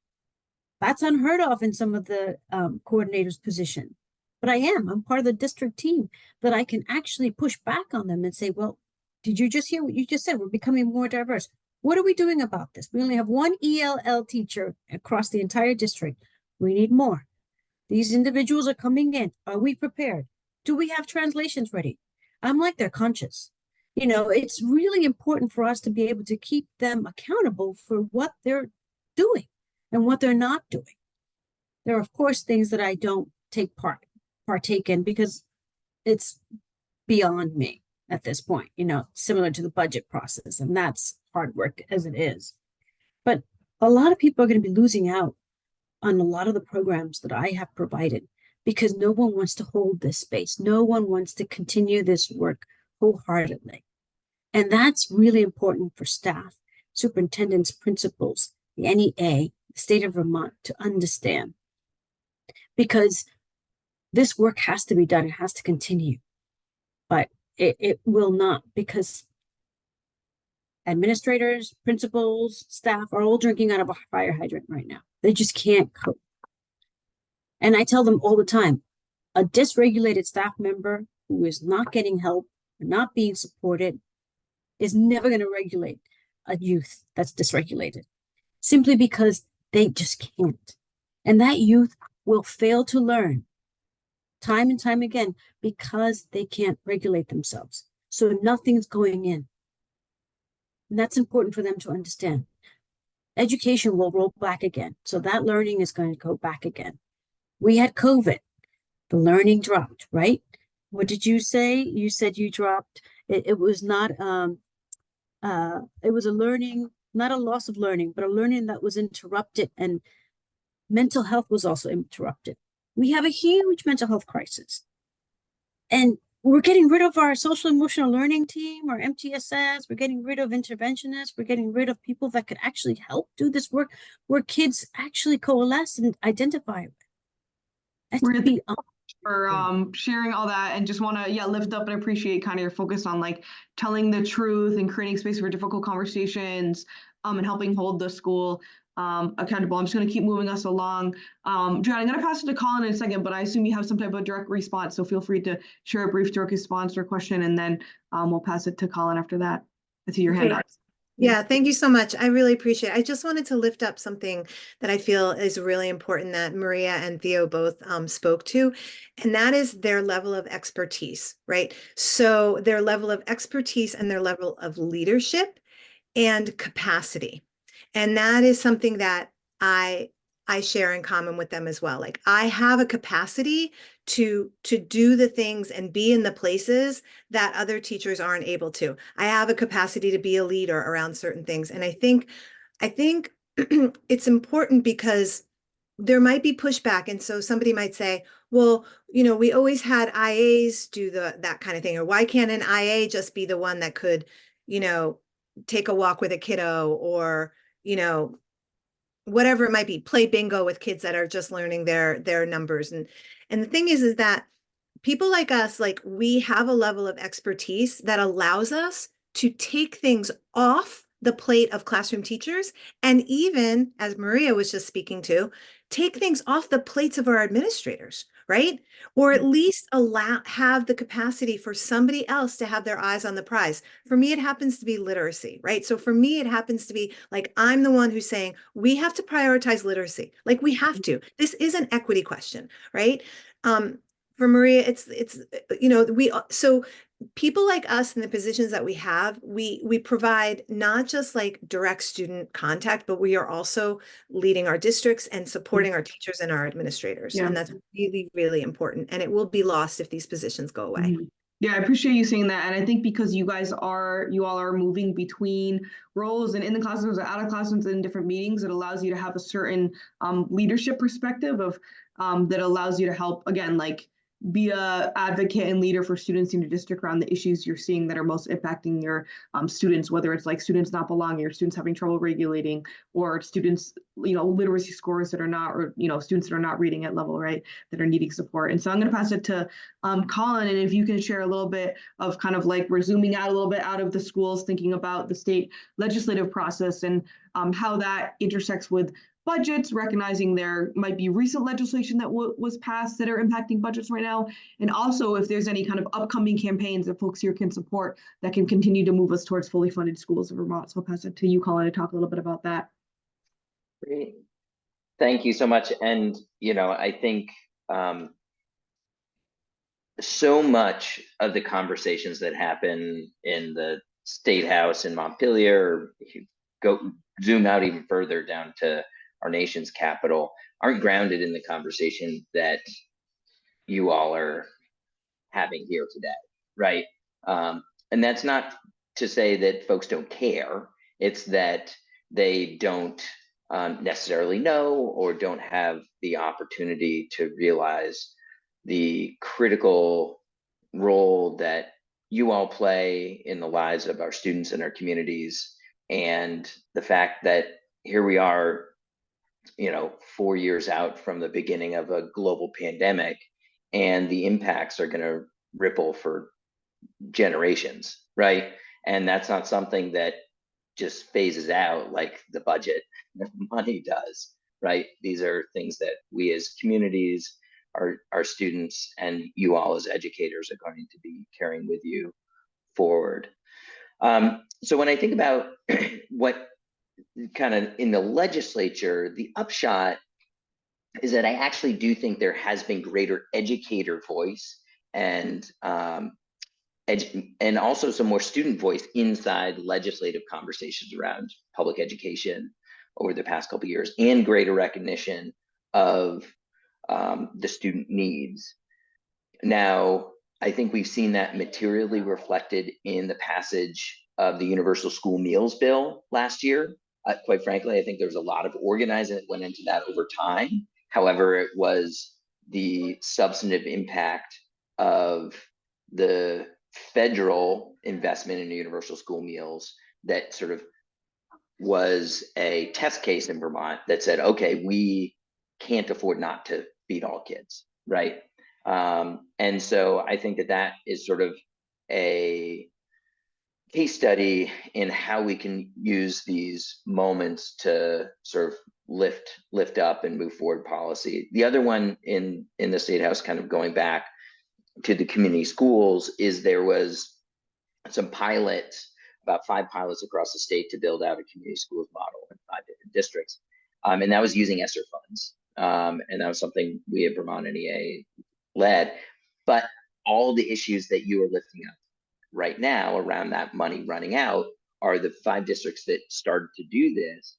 That's unheard of in some of the coordinators' position. But I'm part of the district team that I can actually push back on them and say, well, did you just hear what you just said? We're becoming more diverse. What are we doing about this? We only have one ELL teacher across the entire district. We need more. These individuals are coming in. Are we prepared? Do we have translations ready? I'm like their conscious. You know, it's really important for us to be able to keep them accountable for what they're doing and what they're not doing. There are, of course, things that I don't partake in because it's beyond me at this point, you know, similar to the budget process, and that's hard work as it is. But a lot of people are going to be losing out on a lot of the programs that I have provided because no one wants to hold this space. No one wants to continue this work wholeheartedly. And that's really important for staff, superintendents, principals, the NEA, the state of Vermont to understand. Because this work has to be done, it has to continue. But it will not, because administrators, principals, staff are all drinking out of a fire hydrant right now. They just can't cope. And I tell them all the time, a dysregulated staff member who is not getting help, not being supported, is never going to regulate a youth that's dysregulated, simply because they just can't. And that youth will fail to learn time and time again because they can't regulate themselves. So nothing's going in. And that's important for them to understand. Education will roll back again. So that learning is going to go back again. We had COVID. The learning dropped, right? What did you say? You said you dropped. It was not, it was a learning, not a loss of learning, but a learning that was interrupted, and mental health was also interrupted. We have a huge mental health crisis. And we're getting rid of our social emotional learning team, our MTSS. We're getting rid of interventionists. We're getting rid of people that could actually help do this work where kids actually coalesce and identify with. For sharing all that, and just want to lift up and appreciate kind of your focus on like telling the truth and creating space for difficult conversations, and helping hold the school accountable. I'm just going to keep moving us along. John, I'm going to pass it to Colin in a second, but I assume you have some type of direct response, so feel free to share a brief direct response or question, and then we'll pass it to Colin after that. I see your hand up. Yeah, thank you so much. I really appreciate it. I just wanted to lift up something that I feel is really important that Maria and Theo both spoke to, and that is their level of expertise, right? So their level of expertise and their level of leadership and capacity. And that is something that I share in common with them as well. Like, I have a capacity to do the things and be in the places that other teachers aren't able to. I have a capacity to be a leader around certain things. And I think it's important because there might be pushback. And so somebody might say, well, you know, we always had IAs do that kind of thing, or why can't an IA just be the one that could, you know, take a walk with a kiddo, or, you know, whatever it might be, play bingo with kids that are just learning their numbers. And the thing is that people like us, like, we have a level of expertise that allows us to take things off the plate of classroom teachers, and even, as Maria was just speaking to, take things off the plates of our administrators, right? Or at least have the capacity for somebody else to have their eyes on the prize. For me, it happens to be literacy, right? So for me, it happens to be like, I'm the one who's saying, we have to prioritize literacy. Like, we have to. This is an equity question, right? For Maria, it's you know, so people like us in the positions that we have, we provide not just like direct student contact, but we are also leading our districts and supporting our teachers and our administrators. Yeah. And that's really, really important. And it will be lost if these positions go away. Yeah, I appreciate you saying that. And I think because you all are moving between roles and in the classrooms or out of classrooms and in different meetings, it allows you to have a certain leadership perspective of that allows you to help, again, like, be a advocate and leader for students in your district around the issues you're seeing that are most impacting your students, whether it's like students not belonging, or students having trouble regulating, or students, you know, literacy scores that are not, or, you know, students that are not reading at level, right, that are needing support. And so I'm going to pass it to Colin, and if you can share a little bit of kind of like, we're zooming out a little bit out of the schools, thinking about the state legislative process and how that intersects with budgets, recognizing there might be recent legislation that was passed that are impacting budgets right now, and also if there's any kind of upcoming campaigns that folks here can support that can continue to move us towards fully funded schools in Vermont. So I'll pass it to you, Colin, to talk a little bit about that. Great. Thank you so much. And, you know, I think so much of the conversations that happen in the State House in Montpelier, or if you go zoom out even further down to our nation's capital, aren't grounded in the conversation that you all are having here today, right? And that's not to say that folks don't care. It's that they don't necessarily know, or don't have the opportunity to realize the critical role that you all play in the lives of our students and our communities, and the fact that here we are, you know, 4 years out from the beginning of a global pandemic, and the impacts are going to ripple for generations, right? And that's not something that just phases out like the budget money does, right? These are things that we as communities, our students, and you all as educators are going to be carrying with you forward. So when I think about what kind of in the legislature, the upshot is that I actually do think there has been greater educator voice, and also some more student voice inside legislative conversations around public education over the past couple of years, and greater recognition of the student needs. Now, I think we've seen that materially reflected in the passage of the Universal School Meals Bill last year. Quite frankly, I think there's a lot of organizing that went into that over time. However, it was the substantive impact of the federal investment in universal school meals that sort of was a test case in Vermont that said, okay, we can't afford not to feed all kids, right? And so I think that that is sort of a case study in how we can use these moments to sort of lift up and move forward policy. The other one in the State House, kind of going back to the community schools, is there was some pilots, about 5 pilots across the state, to build out a community schools model in 5 different districts. And that was using ESSER funds. And that was something we at Vermont NEA led. But all the issues that you are lifting up right now around that money running out are the 5 districts that started to do this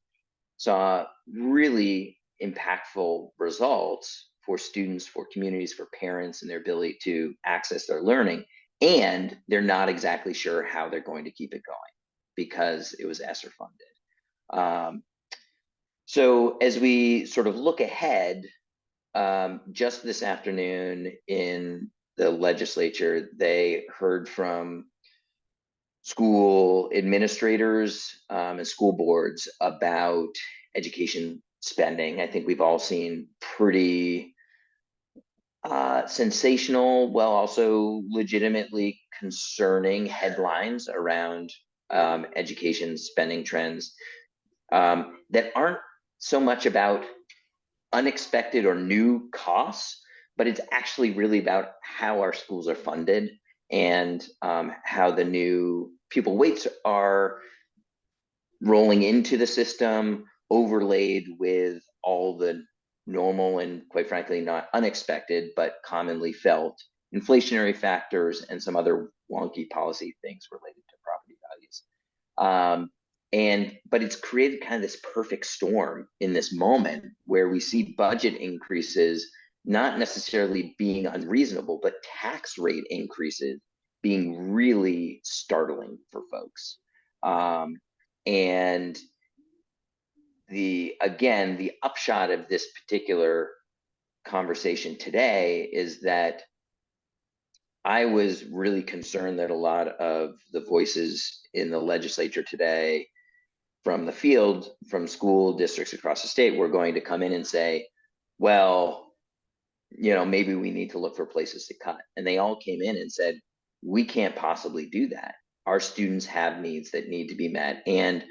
saw really impactful results for students, for communities, for parents, and their ability to access their learning. And they're not exactly sure how they're going to keep it going because it was ESSER funded. So as we sort of look ahead, just this afternoon in the legislature, they heard from school administrators and school boards about education spending. I think we've all seen pretty sensational, while also legitimately concerning headlines around education spending trends that aren't so much about unexpected or new costs, but it's actually really about how our schools are funded and how the new pupil weights are rolling into the system, overlaid with all the normal and, quite frankly, not unexpected, but commonly felt inflationary factors and some other wonky policy things related to property values. But it's created kind of this perfect storm in this moment where we see budget increases not necessarily being unreasonable, but tax rate increases being really startling for folks. And the upshot of this particular conversation today is that I was really concerned that a lot of the voices in the legislature today from the field, from school districts across the state, were going to come in and say, well, maybe we need to look for places to cut. And they all came in and said, we can't possibly do that. Our students have needs that need to be met. And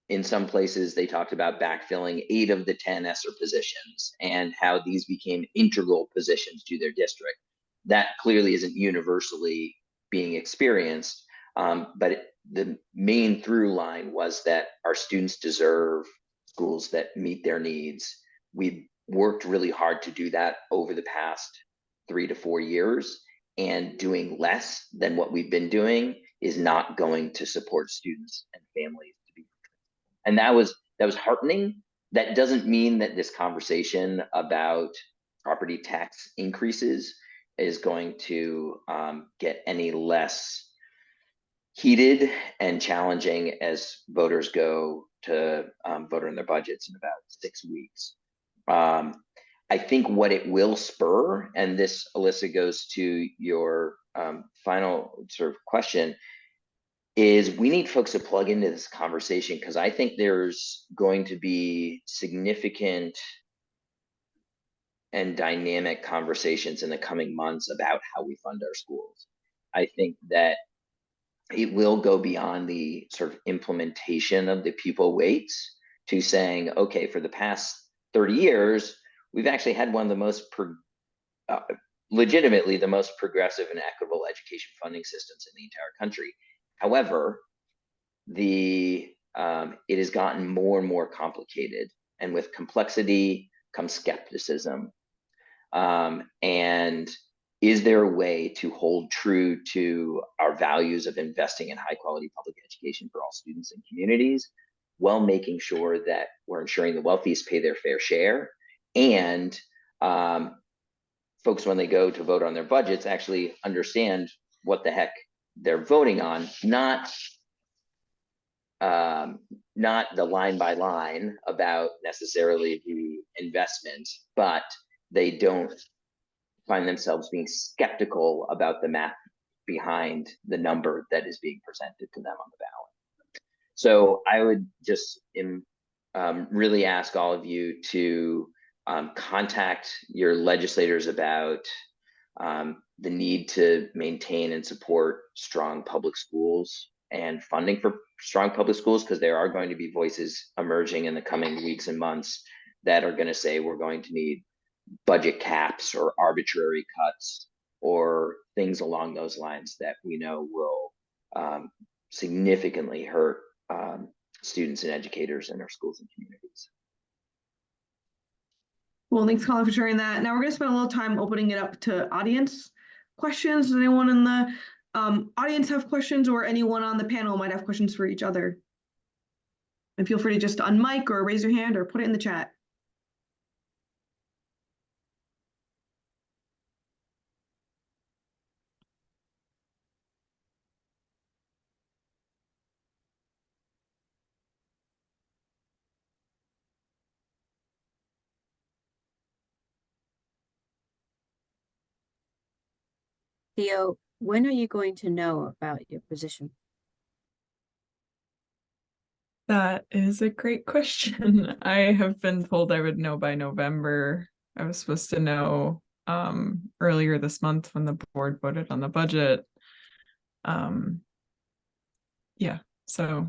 in some places, they talked about backfilling 8 of the 10 ESSER positions and how these became integral positions to their district. That clearly isn't universally being experienced, but the main through line was that our students deserve schools that meet their needs. We've worked really hard to do that over the past 3 to 4 years, and doing less than what we've been doing is not going to support students and families to be. And that was heartening. That doesn't mean that this conversation about property tax increases is going to get any less heated and challenging as voters go to vote on their budgets in about 6 weeks. I think what it will spur, and this, Alyssa, goes to your final sort of question, is we need folks to plug into this conversation, because I think there's going to be significant and dynamic conversations in the coming months about how we fund our schools. I think that it will go beyond the sort of implementation of the pupil weights to saying, okay, for the past 30 years, we've actually had one of the most legitimately the most progressive and equitable education funding systems in the entire country. However, it has gotten more and more complicated, and with complexity comes skepticism. And is there a way to hold true to our values of investing in high quality public education for all students and communities, while making sure that we're ensuring the wealthiest pay their fair share, and folks, when they go to vote on their budgets, actually understand what the heck they're voting on, not the line by line about necessarily the investment, but they don't find themselves being skeptical about the math behind the number that is being presented to them on the ballot. So I would just really ask all of you to contact your legislators about the need to maintain and support strong public schools and funding for strong public schools, because there are going to be voices emerging in the coming weeks and months that are going to say we're going to need budget caps or arbitrary cuts or things along those lines that we know will significantly hurt students and educators in our schools and communities. Well, thanks, Colin, for sharing that. Now we're going to spend a little time opening it up to audience questions. Does anyone in the audience have questions, or anyone on the panel might have questions for each other? And feel free to just unmic or raise your hand or put it in the chat. Theo, when are you going to know about your position? That is a great question. I have been told I would know by November. I was supposed to know earlier this month when the board voted on the budget. Yeah, so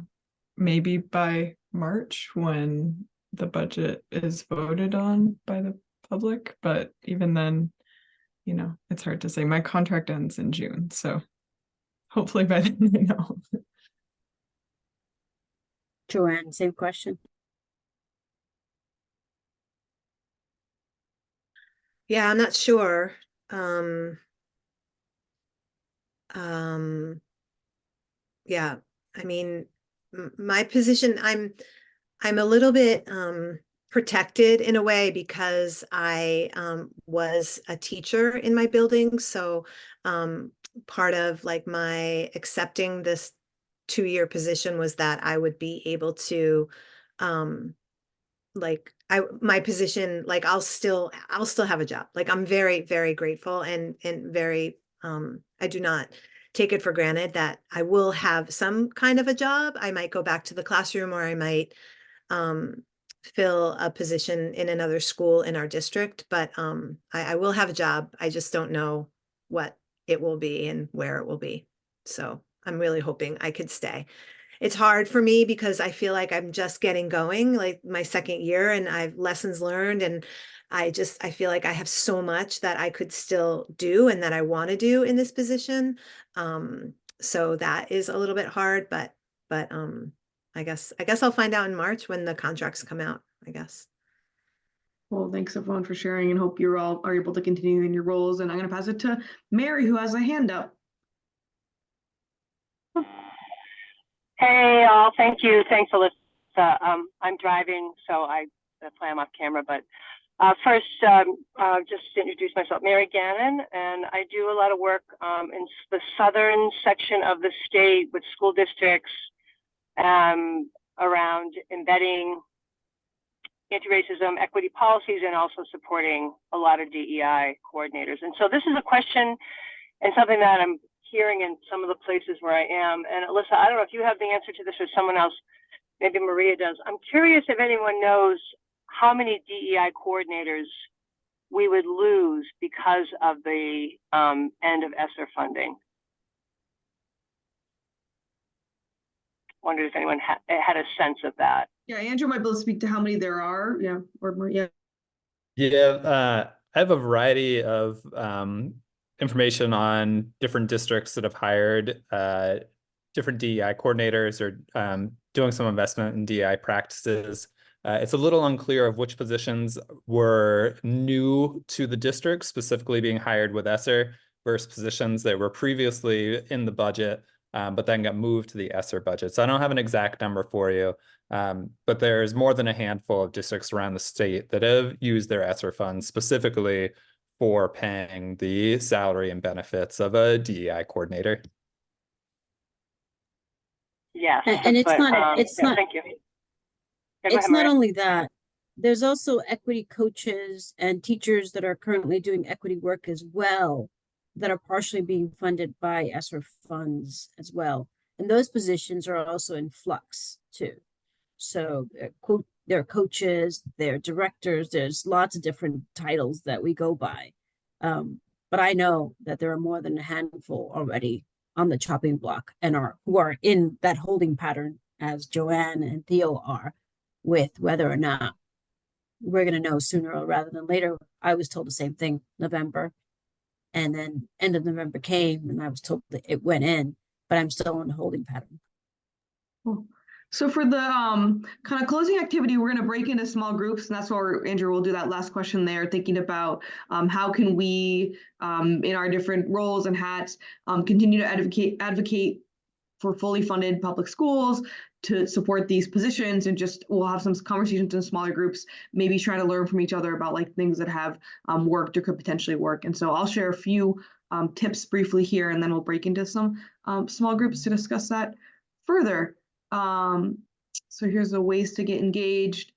maybe by March when the budget is voted on by the public, but even then, you know, it's hard to say. My contract ends in June, so hopefully by then I know. Joanne, same question. Yeah, I'm not sure. Yeah, I mean, my position, I'm a little bit protected in a way because I was a teacher in my building. So part of like my accepting this 2-year position was that I would be able to like my position, like I'll still have a job. Like I'm very, very grateful and very I do not take it for granted that I will have some kind of a job. I might go back to the classroom, or I might fill a position in another school in our district, but I will have a job. I just don't know what it will be and where it will be. So I'm really hoping I could stay. It's hard for me because I feel like I'm just getting going, like my 2nd year, and I've lessons learned, and I feel like I have so much that I could still do and that I want to do in this position. So that is a little bit hard, but I guess I'll find out in March when the contracts come out, I guess. Well, thanks everyone for sharing, and hope you all are able to continue in your roles. And I'm going to pass it to Mary, who has a hand up. Hey, all. Thank you. Thanks, Alyssa. I'm driving, so that's why I'm off camera. But first, just to introduce myself, Mary Gannon, and I do a lot of work in the southern section of the state with school districts around embedding anti-racism equity policies and also supporting a lot of DEI coordinators. And so this is a question and something that I'm hearing in some of the places where I am. And Alyssa, I don't know if you have the answer to this or someone else, maybe Maria does. I'm curious if anyone knows how many DEI coordinators we would lose because of the end of ESSER funding. Wondered if anyone had a sense of that. Yeah, Andrew might be able to speak to how many there are. Yeah, or Maria. Yeah, I have a variety of information on different districts that have hired different DEI coordinators or doing some investment in DEI practices. It's a little unclear of which positions were new to the district, specifically being hired with ESSER, versus positions that were previously in the budget, but then got moved to the ESSER budget. So I don't have an exact number for you, but there's more than a handful of districts around the state that have used their ESSER funds specifically for paying the salary and benefits of a DEI coordinator. Yes, And it's not, thank you. It's not only that. There's also equity coaches and teachers that are currently doing equity work as well, that are partially being funded by ESSER funds as well. And those positions are also in flux too. So they're coaches, they're directors, there's lots of different titles that we go by. But I know that there are more than a handful already on the chopping block and who are in that holding pattern, as Joanne and Theo are, with whether or not we're going to know sooner rather than later. I was told the same thing, November. And then end of November came and I was told that it went in, but I'm still in the holding pattern. Cool. So for the kind of closing activity, we're going to break into small groups, and that's where Andrew will do that last question there, thinking about how can we, in our different roles and hats, continue to advocate for fully funded public schools to support these positions, and just we'll have some conversations in smaller groups, maybe try to learn from each other about like things that have worked or could potentially work. And so I'll share a few tips briefly here, and then we'll break into some small groups to discuss that further. So here's the ways to get engaged.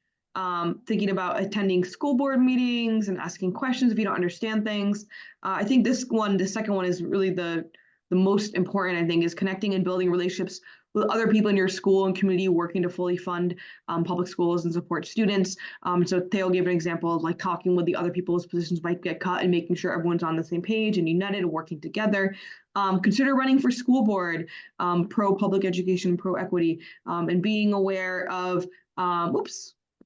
thinking about attending school board meetings and asking questions if you don't understand things. I think the second one is really the most important, I think, is connecting and building relationships with other people in your school and community working to fully fund public schools and support students. So Theo gave an example of like talking with the other people whose positions might get cut and making sure everyone's on the same page and united and working together. Consider running for school board, pro public education, pro equity, and being aware of, got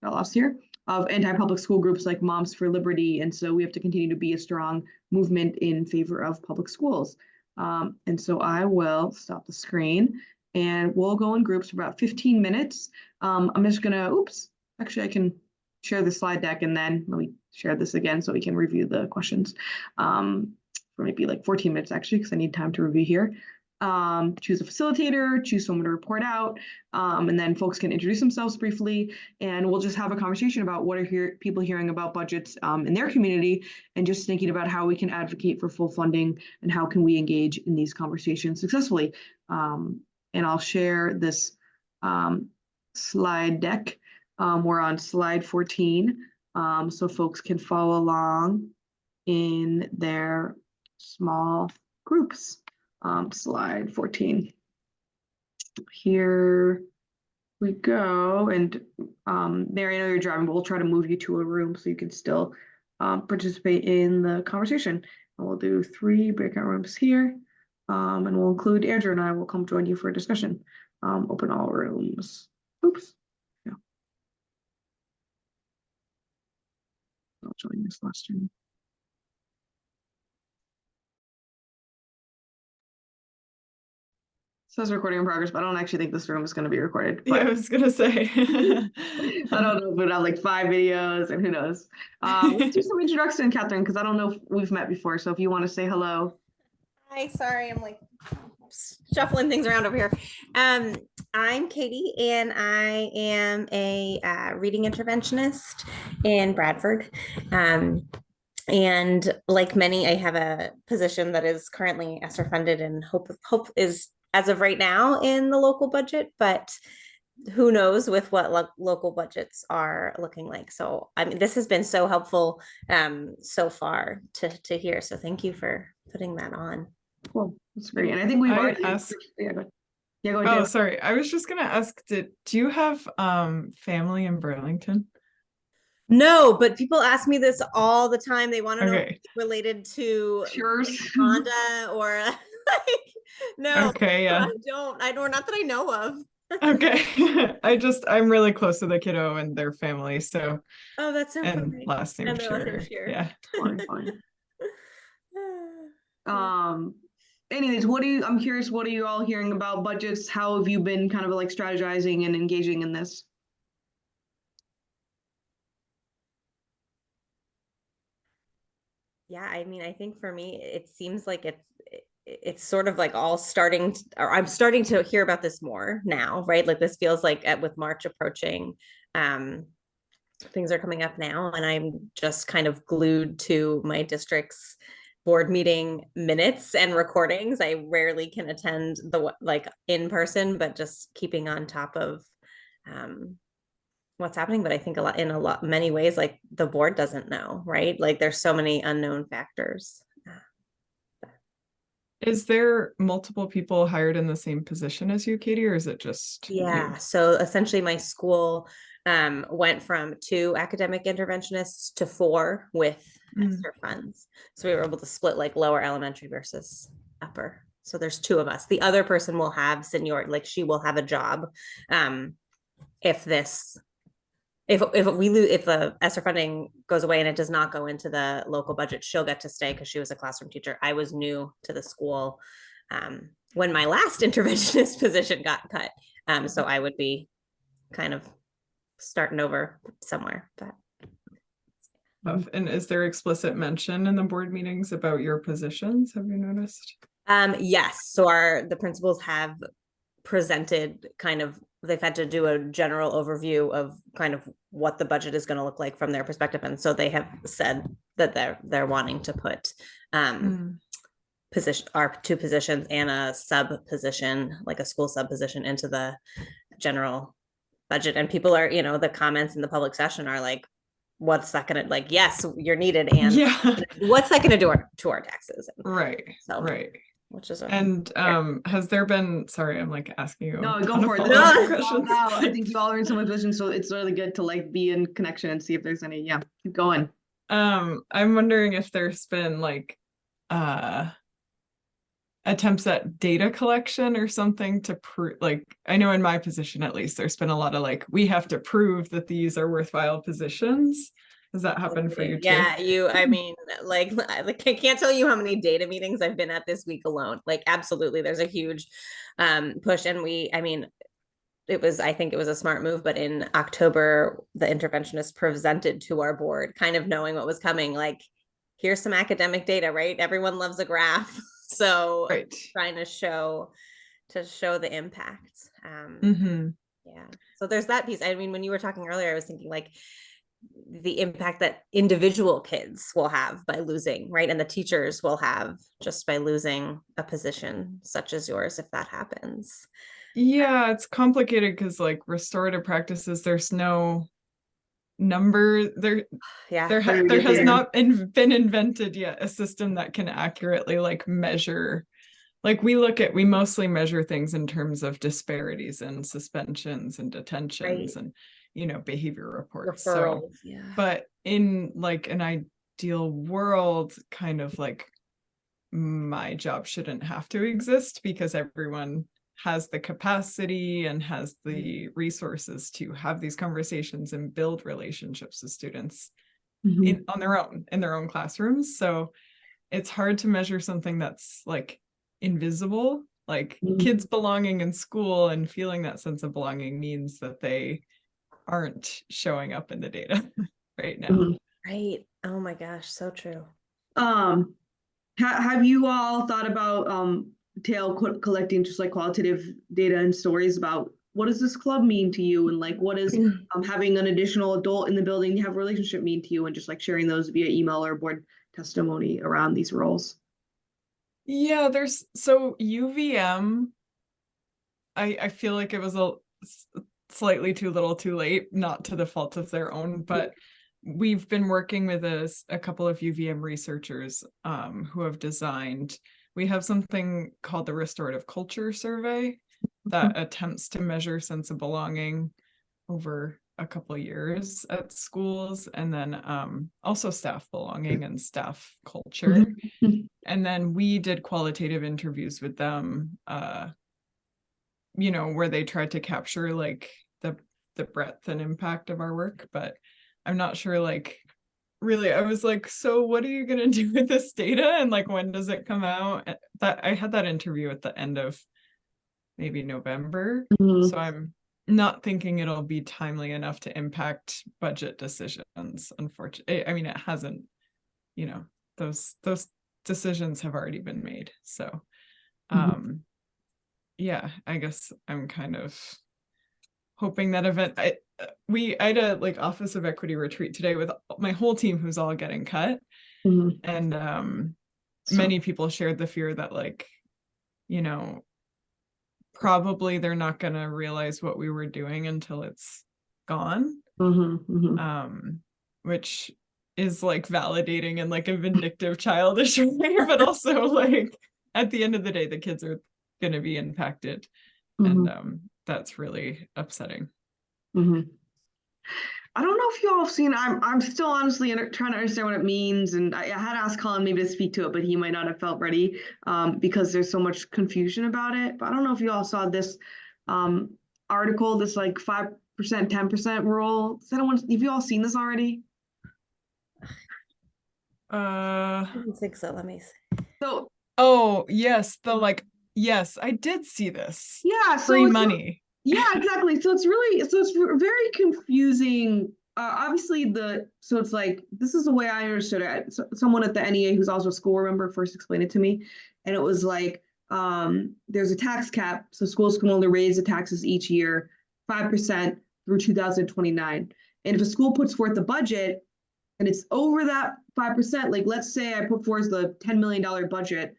lost here, of anti-public school groups like Moms for Liberty. And so we have to continue to be a strong movement in favor of public schools. And so I will stop the screen and we'll go in groups for about 15 minutes. I'm just gonna, actually I can share the slide deck and then let me share this again so we can review the questions for maybe like 14 minutes actually, because I need time to review here. Choose a facilitator, choose someone to report out, and then folks can introduce themselves briefly, and we'll just have a conversation about what are people hearing about budgets in their community, and just thinking about how we can advocate for full funding and how can we engage in these conversations successfully. And I'll share this slide deck. We're on slide 14, so folks can follow along in their small groups. Slide 14. Here we go. And Mary, I know you're driving, but we'll try to move you to a room so you can still participate in the conversation. And we'll do 3 breakout rooms here. And we'll include Andrew and I will come join you for a discussion. Open all rooms. Yeah. I'll join this last room. Says recording in progress, but I don't actually think this room is going to be recorded. Yeah, I was gonna say. I don't know if we'll have like 5 videos and who knows. Let's do some introduction, Catherine, because I don't know if we've met before. So if you want to say hello. Hi, sorry, I'm like shuffling things around over here. I'm Katie, and I am a reading interventionist in Bradford. And like many, I have a position that is currently ESSER funded and hope is as of right now in the local budget, but who knows with what local budgets are looking like. So I mean, this has been so helpful so far to hear. So thank you for putting that on. Cool, that's great. And I think we've already asked. Yeah, go ahead. Oh, sorry. I was just gonna ask, do you have family in Burlington? No, but people ask me this all the time. They want to know if Okay. it's related to Yours. Honda or like, no, Okay, yeah. I don't, not that I know of. Okay. I'm really close to the kiddo and their family, so. Oh, that's so And funny. last name And their last name Shearer. Shearer. Yeah. Fine. Anyways, I'm curious, what are you all hearing about budgets? How have you been kind of like strategizing and engaging in this? Yeah, I mean, I think for me, it seems like it's sort of like all starting to, or I'm starting to hear about this more now, right? Like this feels like with March approaching, things are coming up now, and I'm just kind of glued to my district's board meeting minutes and recordings. I rarely can attend the like in person, but just keeping on top of what's happening. But I think many ways, like the board doesn't know, right? Like there's so many unknown factors. Is there multiple people hired in the same position as you, Katie, or is it just Yeah, you? so essentially my school went from 2 academic interventionists to 4 with ESSER funds. So we were able to split like lower elementary versus upper. So there's 2 of us. The other person will have senior, like she will have a job if the ESSER funding goes away and it does not go into the local budget, she'll get to stay because she was a classroom teacher. I was new to the school when my last interventionist position got cut. So I would be kind of starting over somewhere. But And is there explicit mention in the board meetings about your positions? Have you noticed? yes. So the principals have presented they've had to do a general overview of kind of what the budget is going to look like from their perspective. And so they have said that they're wanting to put our 2 positions and a sub position, like a school sub position, into the general budget, and people are, you know, the comments in the public session are like, what's that gonna, like, yes, you're needed, and Yeah. what's that gonna do to our taxes? Right. So, Right. which is And has there been, sorry, I'm like asking you No, a go ton for of it. follow-up No. questions. No, I think you all are in similar positions, so it's really good to like be in connection and see if there's any. Yeah, keep going. I'm wondering if there's been like attempts at data collection or something to prove, like, I know in my position at least, there's been a lot of like, we have to prove that these are worthwhile positions. Does that happen for you too? Yeah, I mean, like, I can't tell you how many data meetings I've been at this week alone. Like, absolutely, there's a huge push, and I mean, I think it was a smart move, but in October, the interventionists presented to our board, kind of knowing what was coming, like, here's some academic data, right? Everyone loves a graph. So Right. trying to show the impact. Mm-hmm. Yeah. So there's that piece. I mean, when you were talking earlier, I was thinking like the impact that individual kids will have by losing, right? And the teachers will have just by losing a position such as yours, if that happens. Yeah, it's complicated because like restorative practices, there's no number there. Yeah. There has not been invented yet a system that can accurately like measure. Like we mostly measure things in terms of disparities and suspensions and detentions, Right. and, you know, behavior reports. Referrals, So, yeah. but in like an ideal world, kind of like my job shouldn't have to exist because everyone has the capacity and has the resources to have these conversations and build relationships with students in their own classrooms. So it's hard to measure something that's like invisible, like kids belonging in school and feeling that sense of belonging means that they aren't showing up in the data right now. Right. Oh my gosh, so true. Have you all thought about collecting just like qualitative data and stories about what does this club mean to you, and like what is having an additional adult in the building you have a relationship mean to you, and just like sharing those via email or board testimony around these roles? Yeah, so UVM, I feel like it was a slightly too little too late, not to the fault of their own, but we've been working with a couple of UVM researchers who have designed, we have something called the Restorative Culture Survey that attempts to measure sense of belonging over a couple of years at schools, and then also staff belonging and staff culture. And then we did qualitative interviews with them, you know, where they tried to capture like the breadth and impact of our work, but I'm not sure, like, really, I was like, so what are you going to do with this data? And like, when does it come out? That I had that interview at the end of maybe November. So I'm not thinking it'll be timely enough to impact budget decisions. Unfortunately, I mean, it hasn't, you know, those decisions have already been made. So, yeah, I guess I'm kind of hoping that event. I had a like Office of Equity retreat today with my whole team who's all getting cut, and many people shared the fear that, like, you know, probably they're not going to realize what we were doing until it's gone, which is like validating and like a vindictive childish way, but also like at the end of the day the kids are going to be impacted, and that's really upsetting. I don't know if you all have seen. I'm still honestly trying to understand what it means, and I had asked Colin maybe to speak to it, but he might not have felt ready because there's so much confusion about it. But I don't know if you all saw this article, this like 5%, 10% rule. Have you all seen this already? I don't think so. Let me see. So, oh yes, yes, I did see this. Yeah, free money. Yeah, exactly. So it's very confusing. Obviously, so it's like, this is the way I understood it. So, someone at the NEA who's also a school member first explained it to me, and it was like, there's a tax cap, so schools can only raise the taxes each year 5% through 2029. And if a school puts forth a budget and it's over that 5%, like let's say I put forth the $10 million budget,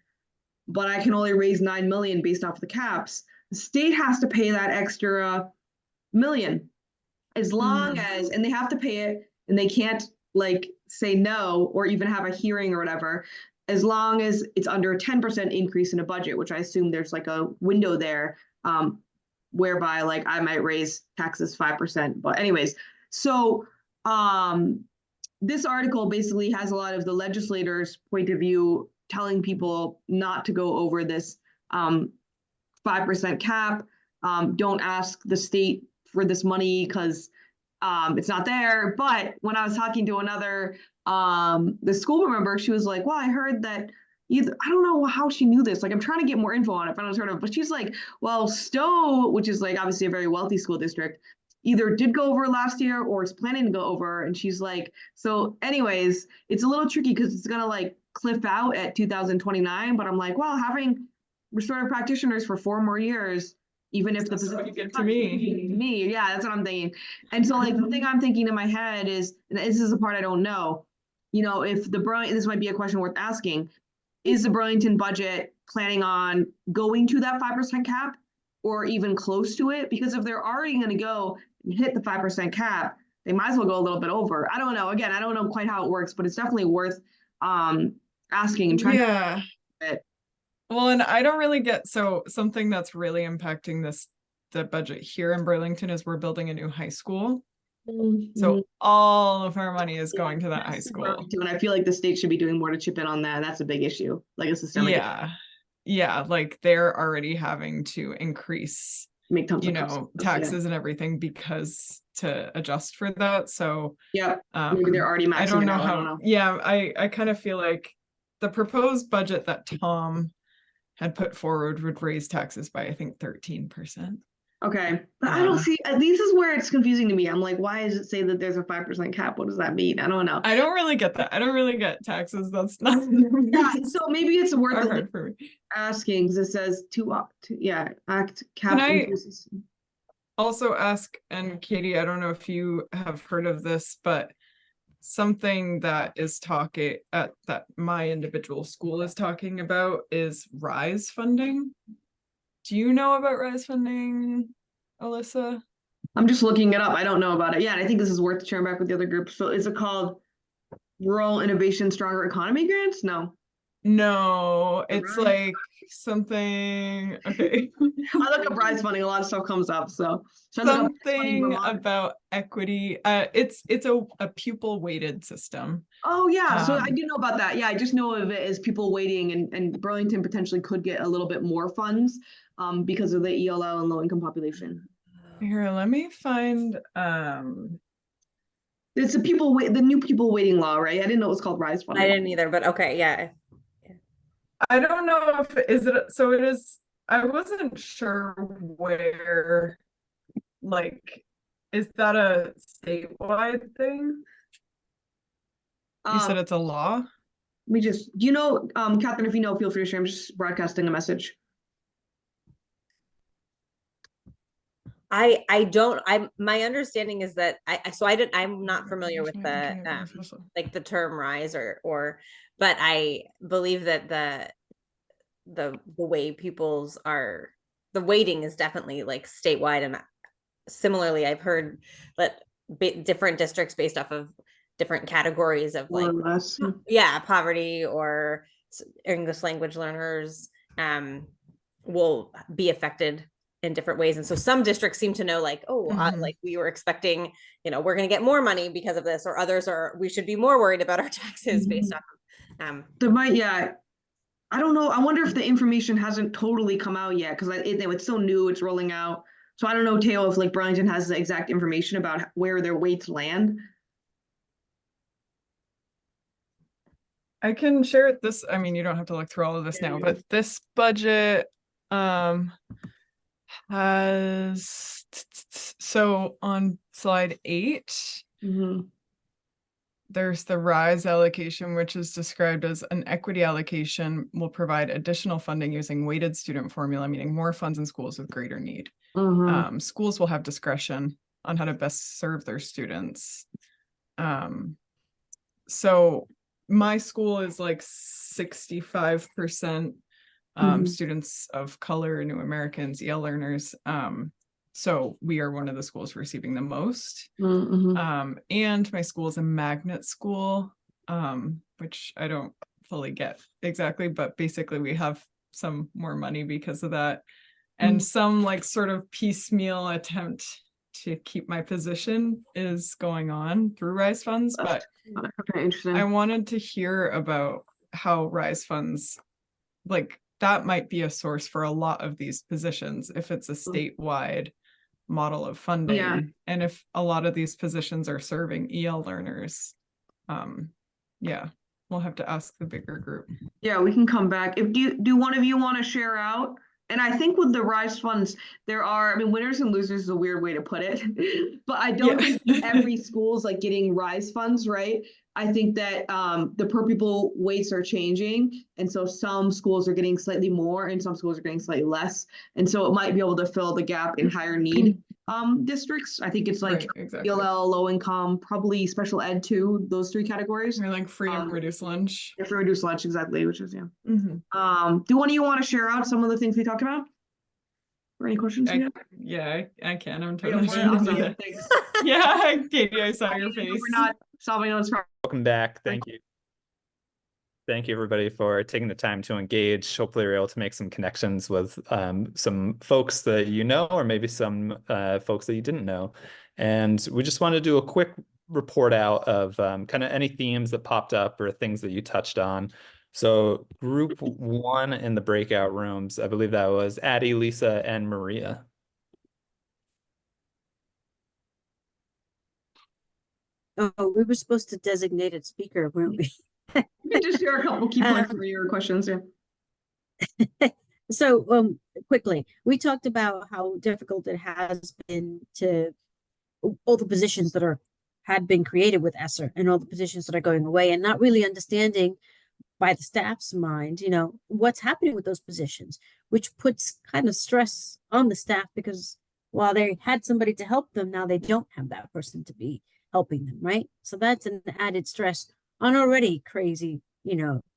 but I can only raise 9 million based off the caps, the state has to pay that extra million as long as, and they have to pay it, and they can't like say no or even have a hearing or whatever, as long as it's under a 10% increase in a budget, which I assume there's like a window there, whereby like I might raise taxes 5%. But anyways, so this article basically has a lot of the legislators' point of view, telling people not to go over this 5% cap. Don't ask the state for this money because it's not there. But when I was talking to another the school member, she was like, well, I heard that either, I don't know how she knew this. Like, I'm trying to get more info on it, but I was heard of, but she's like, well, Stowe, which is like obviously a very wealthy school district, either did go over last year or is planning to go over. And she's like, so anyways, it's a little tricky because it's gonna like cliff out at 2029. But I'm like, well, having restorative practitioners for 4 more years, even if the what you position give to me. yeah, that's what I'm thinking. And so like the thing I'm thinking in my head is, and this is the part I don't know, you know, if the Burlington, this might be a question worth asking, is the Burlington budget planning on going to that 5% cap or even close to it? Because if they're already going to go and hit the 5% cap, they might as well go a little bit over. I don't know. Again, I don't know quite how it works, but it's definitely worth asking and trying Yeah. to it. Well, and I don't really get, so something that's really impacting the budget here in Burlington is we're building a new high school. So all of our money is going to that high school. And I feel like the state should be doing more to chip in on that. And that's a big issue, like a systemic issue. Yeah, like they're already having to increase, Make tons you of know, taxes and everything because to adjust for that. So yeah, maybe they're already maxing I don't know it out. how. I don't know. Yeah, I kind of feel like the proposed budget that Tom had put forward would raise taxes by, I think, 13%. Okay, but I don't see, this is where it's confusing to me. I'm like, why does it say that there's a 5% cap? What does that mean? I don't know. I don't really get that. I don't really get taxes. That's not. Yeah, so maybe it's worth hard for me. asking because it says act cap Can I increases. also ask, and Katie, I don't know if you have heard of this, but something that is talking that my individual school is talking about is RISE funding. Do you know about RISE funding, Alyssa? I'm just looking it up. I don't know about it. Yeah, and I think this is worth sharing back with the other groups. So is it called Rural Innovation Stronger Economy Grants? No, it's like something. Okay. I look up RISE funding, a lot of stuff comes up. So something about equity. It's a pupil weighted system. Oh yeah, so I do know about that. Yeah, I just know of it as pupil weighting, and Burlington potentially could get a little bit more funds because of the ELL and low income population. Here, let me find. It's the new pupil weighting law, right? I didn't know it was called RISE funding. I didn't either, but okay, yeah. I don't know if it is. I wasn't sure where, like, is that a statewide thing? You said it's a law? Do you know, Catherine, if you know, feel free to share. I'm just broadcasting a message. My understanding is that I'm not familiar with the like the term RISE but I believe that the way pupils are, the weighting is definitely like statewide, and similarly I've heard that different districts based off of different categories of like poverty or English language learners will be affected in different ways. And so some districts seem to know like, like we were expecting, you know, we're going to get more money because of this, or others we should be more worried about our taxes based off of I don't know. I wonder if the information hasn't totally come out yet because it's so new, it's rolling out. So I don't know, Teo, if like Burlington has the exact information about where their weights land. I can share this. I mean, you don't have to look through all of this now, but this budget has, so on slide 8, there's the RISE allocation, which is described as an equity allocation will provide additional funding using weighted student formula, meaning more funds in schools with greater need. Schools will have discretion on how to best serve their students. So my school is like 65% students of color, New Americans, EL learners. So we are one of the schools receiving the most. Mm-hmm. And my school is a magnet school, which I don't fully get exactly, but basically we have some more money because of that. And some like sort of piecemeal attempt to keep my position is going on through RISE funds, but Okay, interesting. I wanted to hear about how RISE funds, like that might be a source for a lot of these positions if it's a statewide model of funding. Yeah. And if a lot of these positions are serving EL learners, yeah, we'll have to ask the bigger group. Yeah, we can come back. If do one of you want to share out? And I think with the RISE funds, there are, I mean, winners and losers is a weird way to put it, but I don't think every school's like getting RISE funds, right? I think that the per pupil weights are changing. And so some schools are getting slightly more and some schools are getting slightly less. And so it might be able to fill the gap in higher need districts. I think it's like Right, exactly. ELL, low income, probably special ed too, those three categories. Or like free and reduced lunch. Free and reduced lunch, exactly, which is, yeah. Mhm. Do one of you want to share out some of the things we talked about? Or any questions you have? Yeah, I can. I'm Yeah, totally more trying to do awesome. that. Thanks. Yeah, Katie, I saw your face. We're not solving those problems. Welcome back. Thank you. Thank you, everybody, for taking the time to engage. Hopefully, we're able to make some connections with some folks that you know, or maybe some folks that you didn't know. And we just want to do a quick report out of kind of any themes that popped up or things that you touched on. So group one in the breakout rooms, I believe that was Addie, Lisa, and Maria. Oh, we were supposed to designate a speaker, weren't we? You can just share a couple key points for your questions, yeah. So quickly, we talked about how difficult it has been to all the positions that had been created with ESSER and all the positions that are going away, and not really understanding by the staff's mind, what's happening with those positions, which puts kind of stress on the staff because while they had somebody to help them, now they don't have that person to be helping them, right? So that's an added stress on already crazy,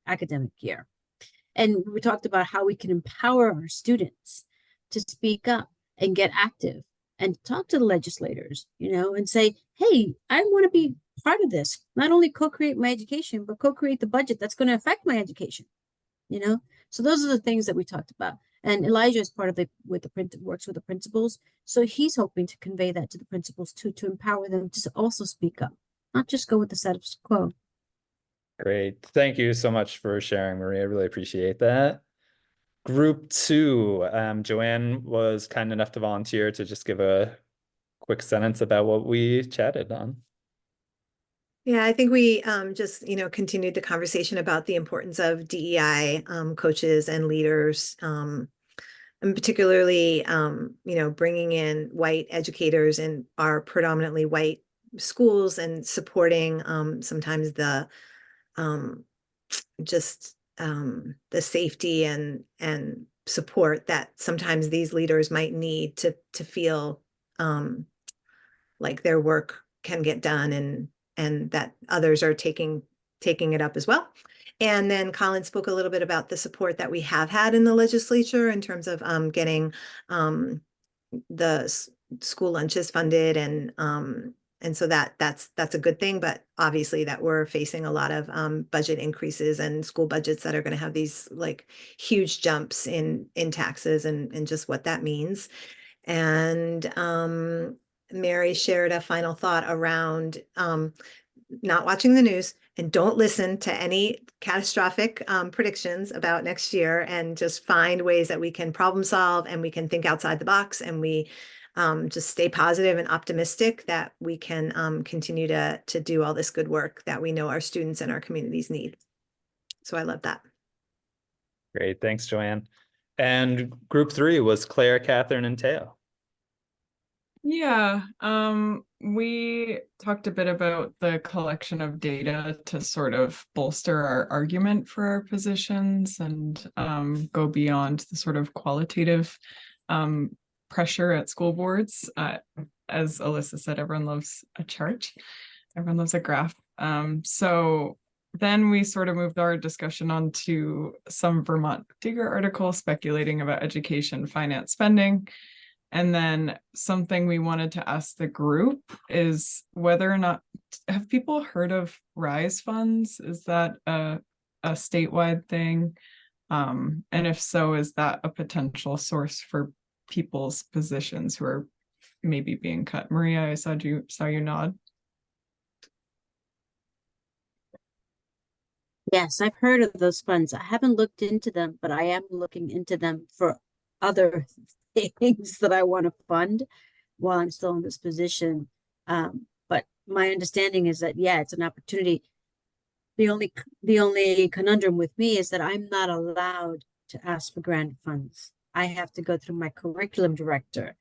academic year. And we talked about how we can empower our students to speak up and get active and talk to the legislators, and say, hey, I want to be part of this, not only co-create my education, but co-create the budget that's going to affect my education, So those are the things that we talked about. And Elijah is part of works with the principals. So he's hoping to convey that to the principals too, to empower them to also speak up, not just go with the status quo. Great. Thank you so much for sharing, Maria. I really appreciate that. Group two, Joanne was kind enough to volunteer to just give a quick sentence about what we chatted on. Yeah, I think we just, continued the conversation about the importance of DEI coaches and leaders, and particularly, bringing in white educators in our predominantly white schools and supporting sometimes the the safety and support that sometimes these leaders might need to feel like their work can get done and that others are taking it up as well. And then Colin spoke a little bit about the support that we have had in the legislature in terms of getting the school lunches funded and so that's a good thing, but obviously that we're facing a lot of budget increases and school budgets that are going to have these like huge jumps in taxes and just what that means. And Mary shared a final thought around not watching the news and don't listen to any catastrophic predictions about next year, and just find ways that we can problem solve and we can think outside the box, and we just stay positive and optimistic that we can continue to do all this good work that we know our students and our communities need. So I love that. Great. Thanks, Joanne. And group three was Claire, Catherine, and Teo. Yeah, we talked a bit about the collection of data to sort of bolster our argument for our positions and go beyond the sort of qualitative pressure at school boards. As Alyssa said, everyone loves a chart. Everyone loves a graph. So then we sort of moved our discussion on to some Vermont Digger articles speculating about education finance spending. And then something we wanted to ask the group is whether or not, have people heard of RISE funds? Is that a statewide thing? And if so, is that a potential source for people's positions who are maybe being cut? Maria, I saw you nod. Yes, I've heard of those funds. I haven't looked into them, but I am looking into them for other things that I want to fund while I'm still in this position. But my understanding is that, yeah, it's an opportunity. The only conundrum with me is that I'm not allowed to ask for grant funds. I have to go through my curriculum director,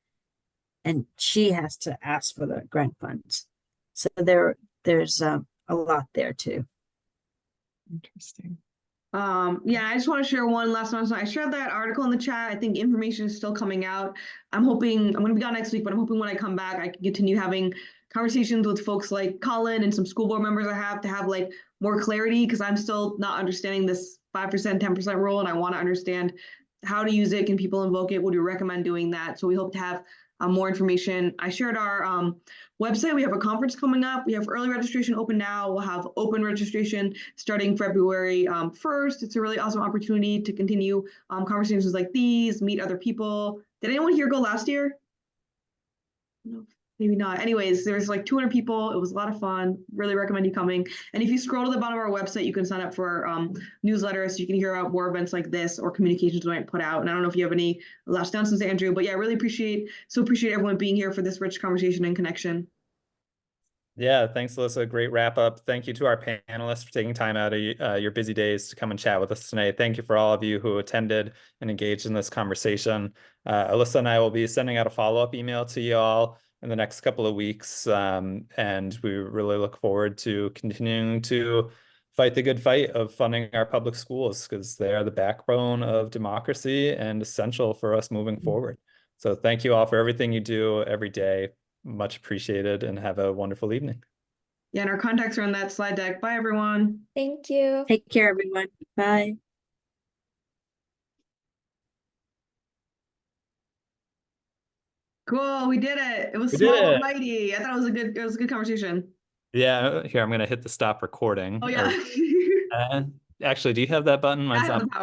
and she has to ask for the grant funds. So there's a lot there too. Interesting. Yeah, I just want to share one last one. So I shared that article in the chat. I think information is still coming out. I'm going to be gone next week, but I'm hoping when I come back, I can continue having conversations with folks like Colin and some school board members I have to have like more clarity, because I'm still not understanding this 5%, 10% rule, and I want to understand how to use it. Can people invoke it? Would you recommend doing that? So we hope to have more information. I shared our website. We have a conference coming up. We have early registration open now. We'll have open registration starting February 1st. It's a really awesome opportunity to continue conversations like these, meet other people. Did anyone here go last year? No, maybe not. Anyways, there's like 200 people. It was a lot of fun. Really recommend you coming. And if you scroll to the bottom of our website, you can sign up for newsletters so you can hear about more events like this or communications we might put out. And I don't know if you have any last announcements, Andrew, but yeah, really appreciate everyone being here for this rich conversation and connection. Yeah, thanks, Alyssa. Great wrap up. Thank you to our panelists for taking time out of your busy days to come and chat with us tonight. Thank you for all of you who attended and engaged in this conversation. Alyssa and I will be sending out a follow-up email to you all in the next couple of weeks. And we really look forward to continuing to fight the good fight of funding our public schools, because they are the backbone of democracy and essential for us moving forward. So thank you all for everything you do every day. Much appreciated, and have a wonderful evening. Yeah, and our contacts are on that slide deck. Bye, everyone. Thank you. Take care, everyone. Bye. Cool, we did it. It was We did small but it. mighty. I thought it was a good conversation. Yeah, here I'm gonna hit the stop recording. Oh yeah. Actually, do you have that button? I Mine's have not. the power.